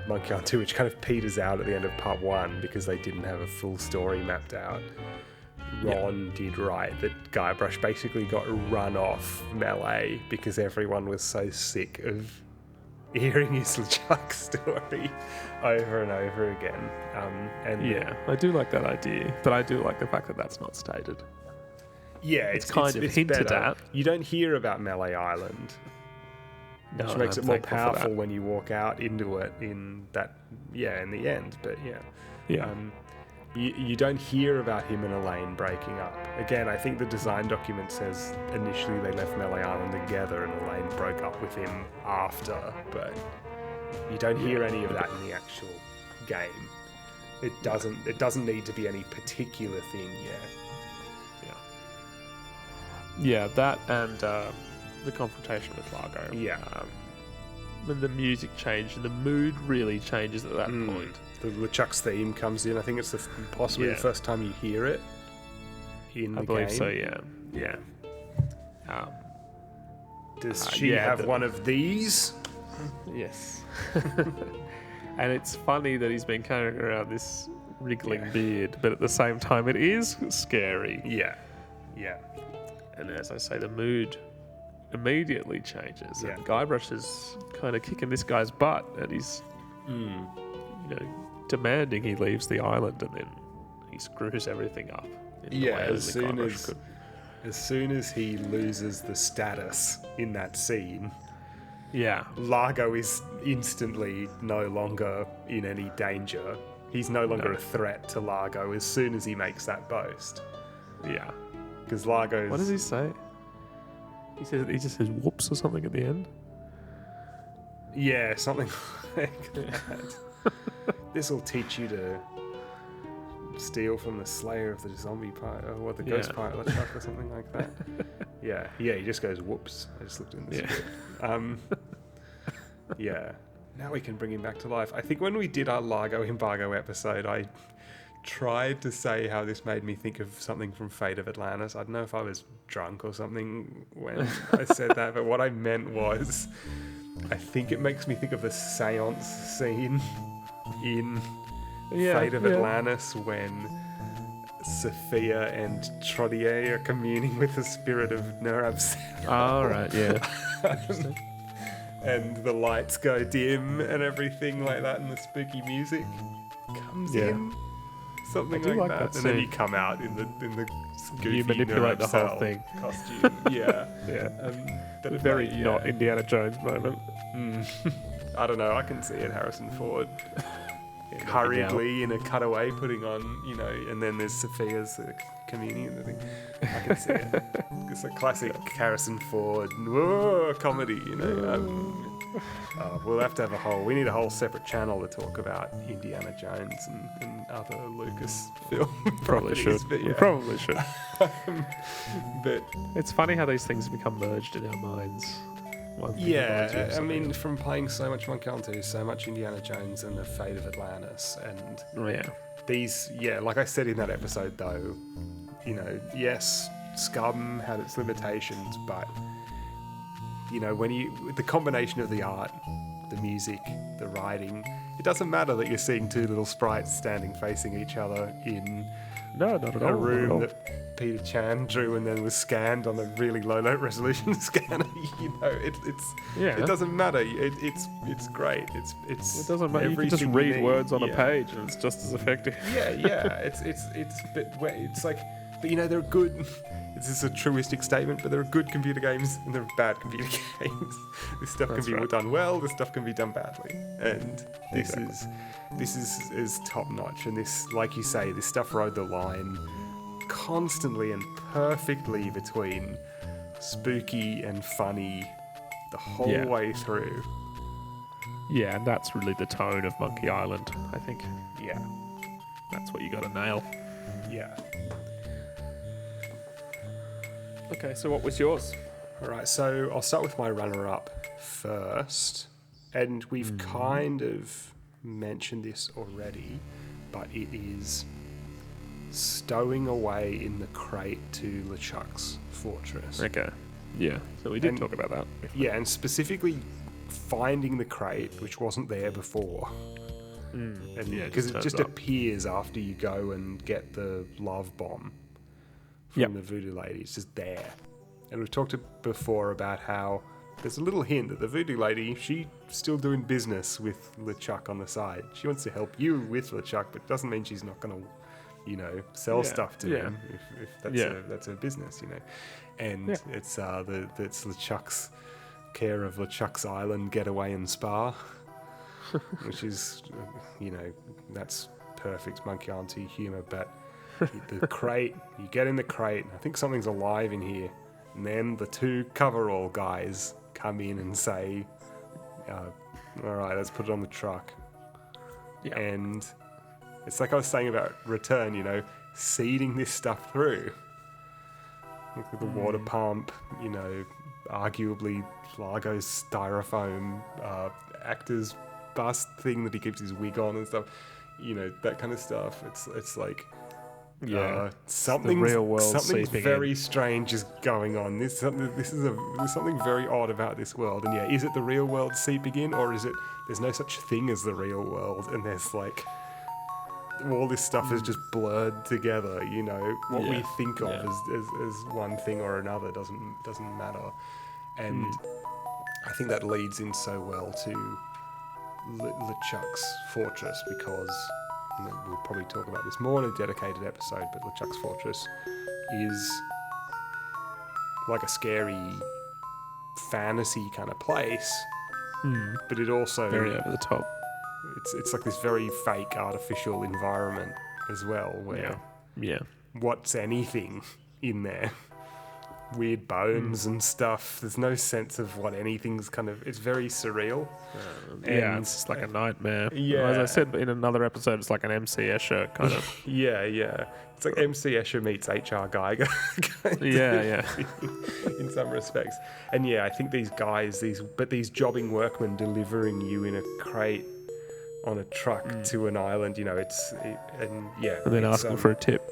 Monkey Island 2, which kind of peters out at the end of part 1 because they didn't have a full story mapped out, Ron did write that Guybrush basically got run off Melee because everyone was so sick of hearing his LeChuck story over and over again. I do like that idea, but I do like the fact that that's not stated. Yeah, it's kind of hinted better. at. You don't hear about Melee Island, which makes it more powerful when you walk out into it in the end. But you don't hear about him and Elaine breaking up. Again, I think the design document says initially they left Melee Island together and Elaine broke up with him after, but you don't hear any of that in the actual game. It doesn't need to be any particular thing yet. Yeah, that and the confrontation with Largo. when the music changed and the mood really changes at that point. The LeChuck's theme comes in. I think it's possibly the Yeah. first time you hear it in the I believe game. so, yeah. Yeah. Um, Does she yeah, have the- one of these? yes. And it's funny that he's been carrying around this wriggling beard, but at the same time it is scary. Yeah. Yeah. And as I say, the mood immediately changes. Yeah. And Guybrush is kind of kicking this guy's butt, and he's, demanding he leaves the island, and then he screws everything up. In the Yeah, way as only soon Guybrush as could. as soon as he loses the status in that scene, Yeah. Largo is instantly no longer in any danger. He's no longer a threat to Largo as soon as he makes that boast. Yeah. Because Largo's... What does he say? He just says whoops or something at the end. Yeah, something like that. This will teach you to steal from the slayer of the zombie pirate, or the ghost Yeah. pirate LeChuck or something like that. Yeah, he just goes whoops. I just looked in the Yeah. script. Yeah. Now we can bring him back to life. I think when we did our Largo Embargo episode, I tried to say how this made me think of something from Fate of Atlantis. I don't know if I was drunk or something when I said that, but what I meant was, I think it makes me think of the seance scene in Fate of Atlantis when Sophia and Trottier are communing with the spirit of Nerabs. All right, yeah. And the lights go dim and everything like that, and the spooky music comes Yeah. in, something I do like like that. that And then you scene. come out in the goofy You manipulate the whole Nerabcell thing. costume. Yeah, Yeah. but it Very made- not yeah. Indiana Jones moment. I don't know. I can see it. Harrison Ford Yeah, hurriedly in a cutaway, putting on, and then there's Sophia's communion and the thing. I can see it. It's a classic Harrison Ford comedy, we'll have to have we need a whole separate channel to talk about Indiana Jones and other Lucas film Probably should. properties, but We yeah. probably should. But It's funny how these things become merged in our minds. One thing reminds you of yeah, I something mean, else. from playing so much Monkey Island 2, so much Indiana Jones and the Fate of Atlantis, and Oh, yeah. these, like I said in that episode, though, yes, Scum had its limitations, but when the combination of the art, the music, the writing, it doesn't matter that you're seeing two little sprites standing facing each other in No, not at all. a not at room all. that Peter Chan drew and then was scanned on a really low resolution scanner. Yeah. It doesn't matter. It's great. It's It doesn't matter. You can just everything read need. words on a Yeah. page and it's just as effective. Yeah. It's like, but they're good. This is a truistic statement, but there are good computer games and there are bad computer games. This stuff That's can be right. done well. This stuff can be done badly, and this is top notch. And this, like you say, this stuff rode the line constantly and perfectly between spooky and funny the whole Yeah. way through. Yeah, and that's really the tone of Monkey Island, I think. Yeah, That's what you got to nail. yeah. Okay, so what was yours? All right, so I'll start with my runner-up first, and we've kind of mentioned this already, but it is stowing away in the crate to LeChuck's fortress. Okay. Yeah, so we did And- talk about that. Yeah, and specifically finding the crate, which wasn't there before. And yeah, it because just it just turns up. appears after you go and get the love bomb from Yep. the voodoo lady. It's just there. And we've talked before about how there's a little hint that the voodoo lady, she's still doing business with LeChuck on the side. She wants to help you with LeChuck, but it doesn't mean she's not going to, sell Yeah, stuff to yeah. him if that's Yeah. that's her business, And Yeah. it's it's LeChuck's care of LeChuck's Island Getaway and Spa, which is, that's perfect Monkey Island 2 humour. But the crate, you get in the crate, I think something's alive in here, and then the two coverall guys come in and say, all right, let's put it on the truck. Yeah. And it's like I was saying about Return, seeding this stuff through. Like with the water pump, arguably Largo's styrofoam actor's bust thing that he keeps his wig on and stuff. That kind of stuff. It's like something real world something seeping very in. strange is going on. There's something very odd about this world. And is it the real world seeping in, or is it there's no such thing as the real world, and there's like all this stuff is just blurred together. What we think of as one thing or another doesn't matter. And I think that leads in so well to LeChuck's Fortress, because we'll probably talk about this more in a dedicated episode, but LeChuck's Fortress is like a scary fantasy kind of place, but it also Very over the top. it's like this very fake artificial environment as well, where Yeah. what's anything in there? Weird bones and stuff. There's no sense of what anything's it's very surreal. Yeah, it's just like a nightmare. Yeah. As I said in another episode, it's like an MC Escher kind of. Yeah. It's like MC Escher meets HR Geiger. Yeah. In some respects. And I think these guys, these jobbing workmen delivering you in a crate on a truck to an island, And then it's, asking for a tip.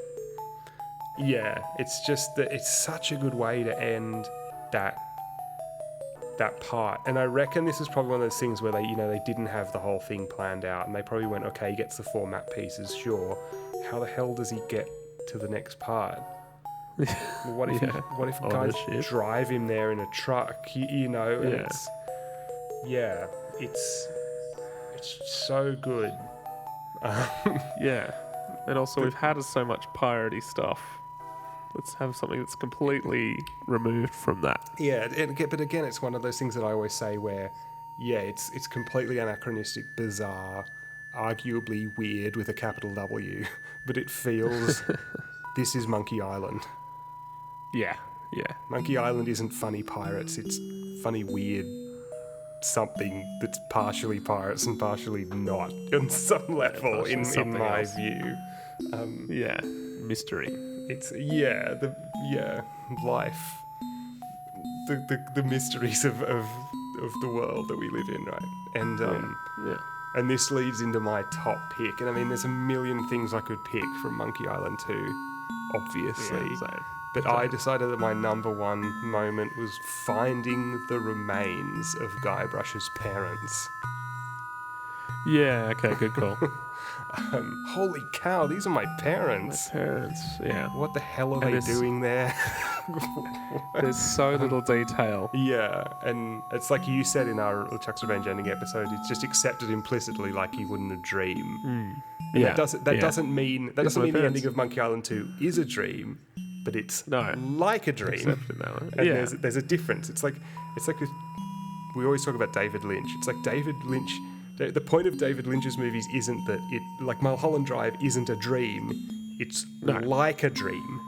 Yeah, it's just that it's such a good way to end that part. And I reckon this is probably one of those things where they didn't have the whole thing planned out, and they probably went, okay, he gets the 4 map pieces, sure. How the hell does he get to the next part? Well, what if On guys the ship. drive him there in a truck? And Yeah. it's so good. Yeah. And also, we've had so much piratey stuff. Let's have something that's completely removed from that. Yeah, but again, it's one of those things that I always say where, it's completely anachronistic, bizarre, arguably weird with a capital W, but it feels this is Monkey Island. Yeah. Monkey Island isn't funny pirates, it's funny weird something that's partially pirates and partially not on some level partially in something my else. view. Yeah. Mystery. It's life, the mysteries of the world that we live in, right? And Yeah. and this leads into my top pick. And I mean, there's a million things I could pick from Monkey Island 2, obviously. Yeah, same. But I decided that my number one moment was finding the remains of Guybrush's parents. Yeah, okay, good call. Holy cow, these are my parents. Parents, yeah. What the hell are And they there's- doing there? There's so little detail. Yeah, and it's like you said in our LeChuck's Revenge ending episode, it's just accepted implicitly like he wouldn't have dreamed. And Yeah, that doesn't mean my the parents. ending of Monkey Island 2 is a dream, but it's No. like a dream. Accepted that one. And Yeah. there's a difference. It's like we always talk about David Lynch. It's like David Lynch. The point of David Lynch's movies isn't that it like Mulholland Drive isn't a dream. It's No. like a dream.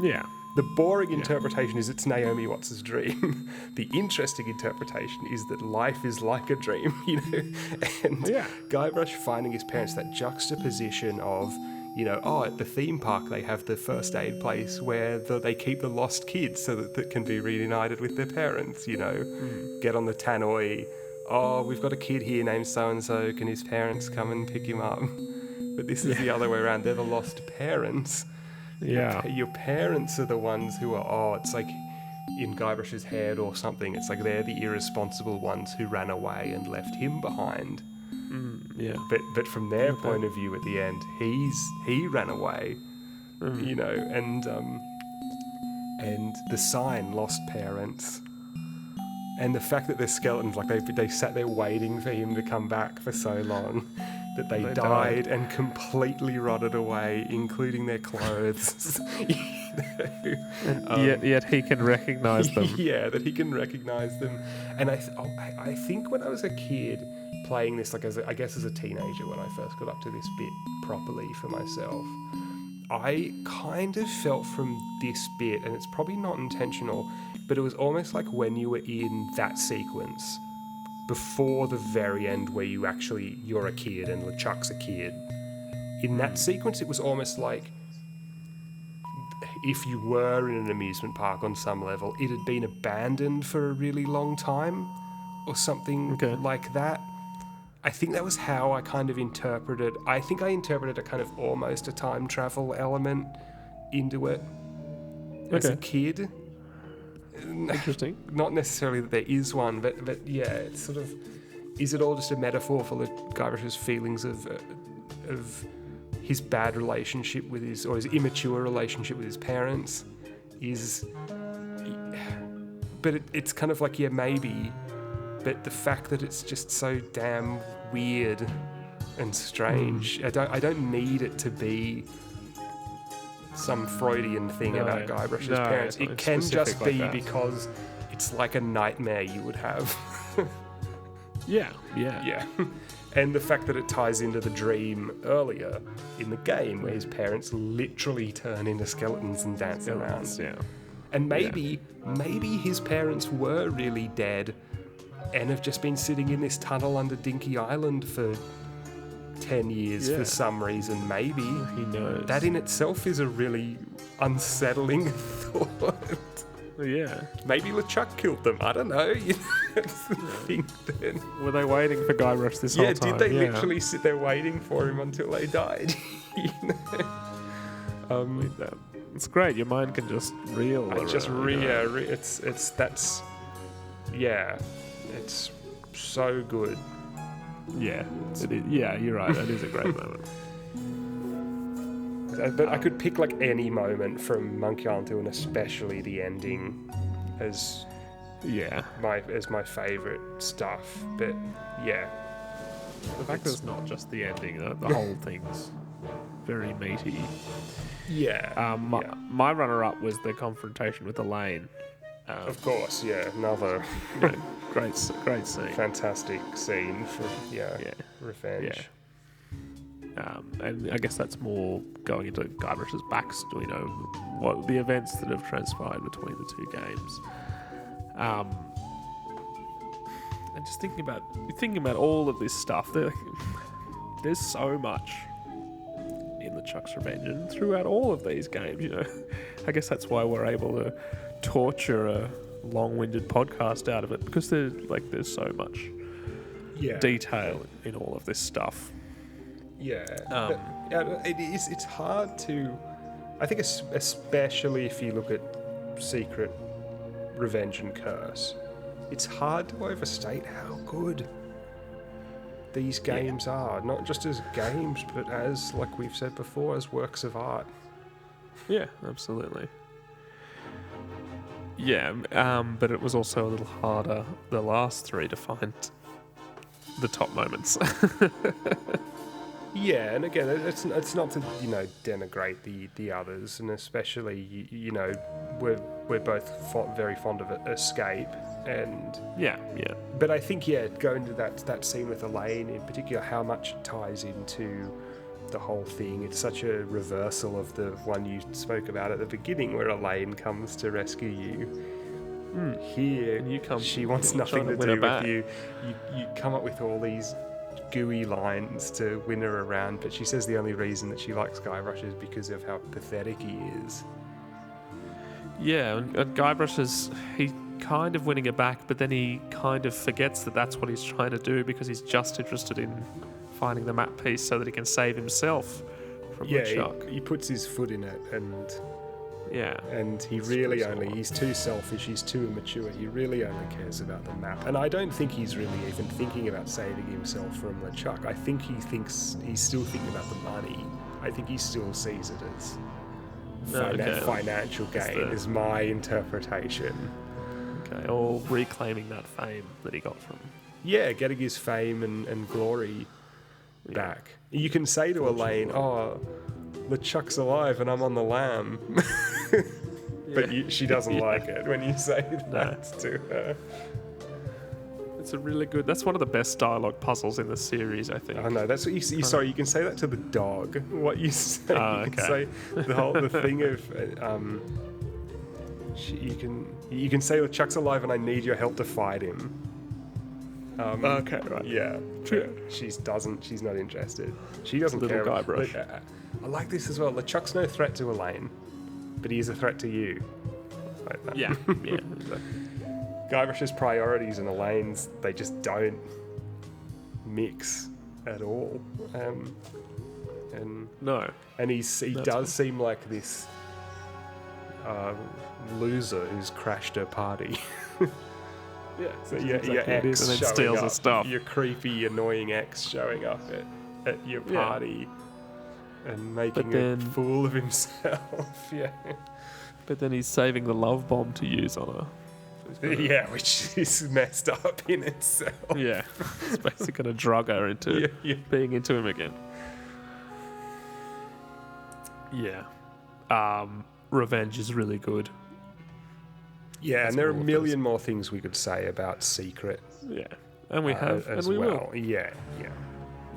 Yeah. The boring interpretation is it's Naomi Watts' dream. The interesting interpretation is that life is like a dream, And Yeah. Guybrush finding his parents, that juxtaposition of, at the theme park they have the first aid place where they keep the lost kids so that can be reunited with their parents, Get on the tannoy. Oh, we've got a kid here named so-and-so. Can his parents come and pick him up? But this is the other way around. They're the lost parents. Yeah. Your parents are the ones who are, it's like in Guybrush's head or something, it's like they're the irresponsible ones who ran away and left him behind. Yeah. But from their point of view at the end, he ran away, and the sign lost parents. And the fact that they're skeletons, like they sat there waiting for him to come back for so long, that they died and completely rotted away, including their clothes. Yet he can recognize them. Yeah, that he can recognize them. And I think when I was a kid playing this, like as a teenager, when I first got up to this bit properly for myself, I kind of felt from this bit, and it's probably not intentional, but it was almost like when you were in that sequence before the very end where you're a kid and LeChuck's a kid. In that sequence, it was almost like if you were in an amusement park on some level, it had been abandoned for a really long time or something like that. I think that was how I kind of interpreted. I think I interpreted a kind of almost a time travel element into it as a kid. Interesting. Not necessarily that there is one, but yeah, it's sort of. Is it all just a metaphor for Guybrush's feelings of his bad relationship with his immature relationship with his parents? But it's kind of like, yeah, maybe. But the fact that it's just so damn weird and strange, I don't need it to be some Freudian thing about Guybrush's parents. It can just be like because it's like a nightmare you would have. Yeah. And the fact that it ties into the dream earlier in the game where his parents literally turn into skeletons and dance around. Yeah. And maybe his parents were really dead and have just been sitting in this tunnel under Dinky Island for 10 years for some reason. Maybe. He knows. That in itself is a really unsettling thought. Yeah. Maybe LeChuck killed them. I don't know. That's the thing then. Were they waiting for Guybrush this whole time? Yeah, did they literally sit there waiting for him until they died? It's great. Your mind can just reel. It's so good. Yeah. You're right. That is a great moment. But I could pick like any moment from Monkey Island 2, and especially the ending as my favourite stuff. But yeah, the fact that it's not just the ending, the whole thing's very meaty. Yeah. My runner-up was the confrontation with Elaine. Of course, yeah, another great scene. Fantastic scene for revenge. Yeah. And I guess that's more going into Guybrush's backstory, what the events that have transpired between the two games. And just thinking about all of this stuff, there's so much in LeChuck's Revenge and throughout all of these games. I guess that's why we're able to torture a long-winded podcast out of it, because there's so much detail in all of this stuff. It's hard to, I think, especially if you look at Secret, Revenge and Curse, it's hard to overstate how good these games are, not just as games, but as, like we've said before, as works of art. Yeah, absolutely. Yeah, but it was also a little harder, the last three, to find the top moments. Yeah, and again, it's not to denigrate the others, and especially we're both very fond of Escape, and But I think going to that scene with Elaine in particular, how much it ties into the whole thing. It's such a reversal of the one you spoke about at the beginning, where Elaine comes to rescue you. Here, she wants nothing to do with you. You come up with all these gooey lines to win her around, but she says the only reason that she likes Guybrush is because of how pathetic he is. Yeah, and Guybrush he kind of winning it back, but then he kind of forgets that that's what he's trying to do, because he's just interested in finding the map piece so that he can save himself from LeChuck. He puts his foot in it, and he it's really he's too selfish, he's too immature, he really only cares about the map. And I don't think he's really even thinking about saving himself from LeChuck. I think he's still thinking about the money. I think he still sees it as financial gain, is my interpretation. Okay, or reclaiming that fame that he got from... Yeah, getting his fame and glory back. You can say to Elaine, LeChuck's alive and I'm on the lam. But she doesn't like it when you say that to her. It's a really good... That's one of the best dialogue puzzles in the series, I think. Oh no, that's what you see. Sorry, you can say that to the dog. What you say, you can say the thing of... you can say LeChuck's alive and I need your help to fight him. Okay, right. Yeah. She's not interested. She doesn't Little care. Guybrush. I like this as well. LeChuck's no threat to Elaine. but he is a threat to you. Like that. Yeah, yeah. Exactly. Guybrush's priorities and Elaine's, they just don't mix at all. No. And he That's does cool. seem like this loser who's crashed her party. Yeah. So which is your exactly what it ex is, and then showing steals up, the stuff. your creepy, annoying ex showing up at your Yeah. party and making a then- fool of himself. Yeah. But then he's saving the love bomb to use on her. So he's Yeah, which is messed up in itself. gonna- yeah. It's basically going to drug her into Yeah. being into him again. Yeah. Revenge is really good. Yeah, That's and there are a all of million more things we could say about Secret Yeah. And we have, and as we well. will. Yeah.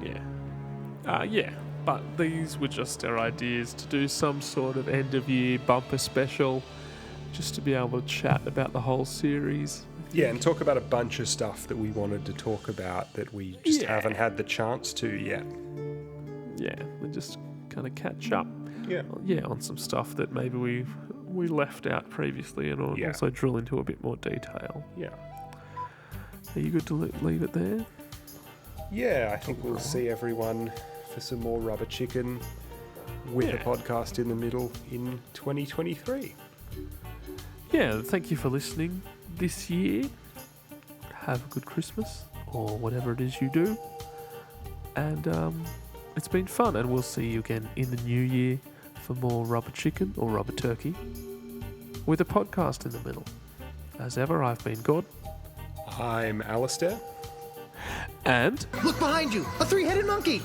Yeah. But these were just our ideas to do some sort of end of year bumper special, just to be able to chat about the whole series. Yeah, and talk about a bunch of stuff that we wanted to talk about that we just Yeah. haven't had the chance to yet. Yeah, and just kind of catch up. Yeah. Yeah, on some stuff that maybe we left out previously, and Yeah. also drill into a bit more detail. Yeah. Are you good to leave it there? Yeah, I think we'll see everyone for some more Rubber Chicken with a Yeah. podcast in the middle in 2023. Yeah, thank you for listening this year. Have a good Christmas, or whatever it is you do. And it's been fun, and we'll see you again in the new year for more Rubber Chicken or Rubber Turkey with a podcast in the middle. As ever, I've been God. I'm Alistair. And Look behind you! A three-headed monkey!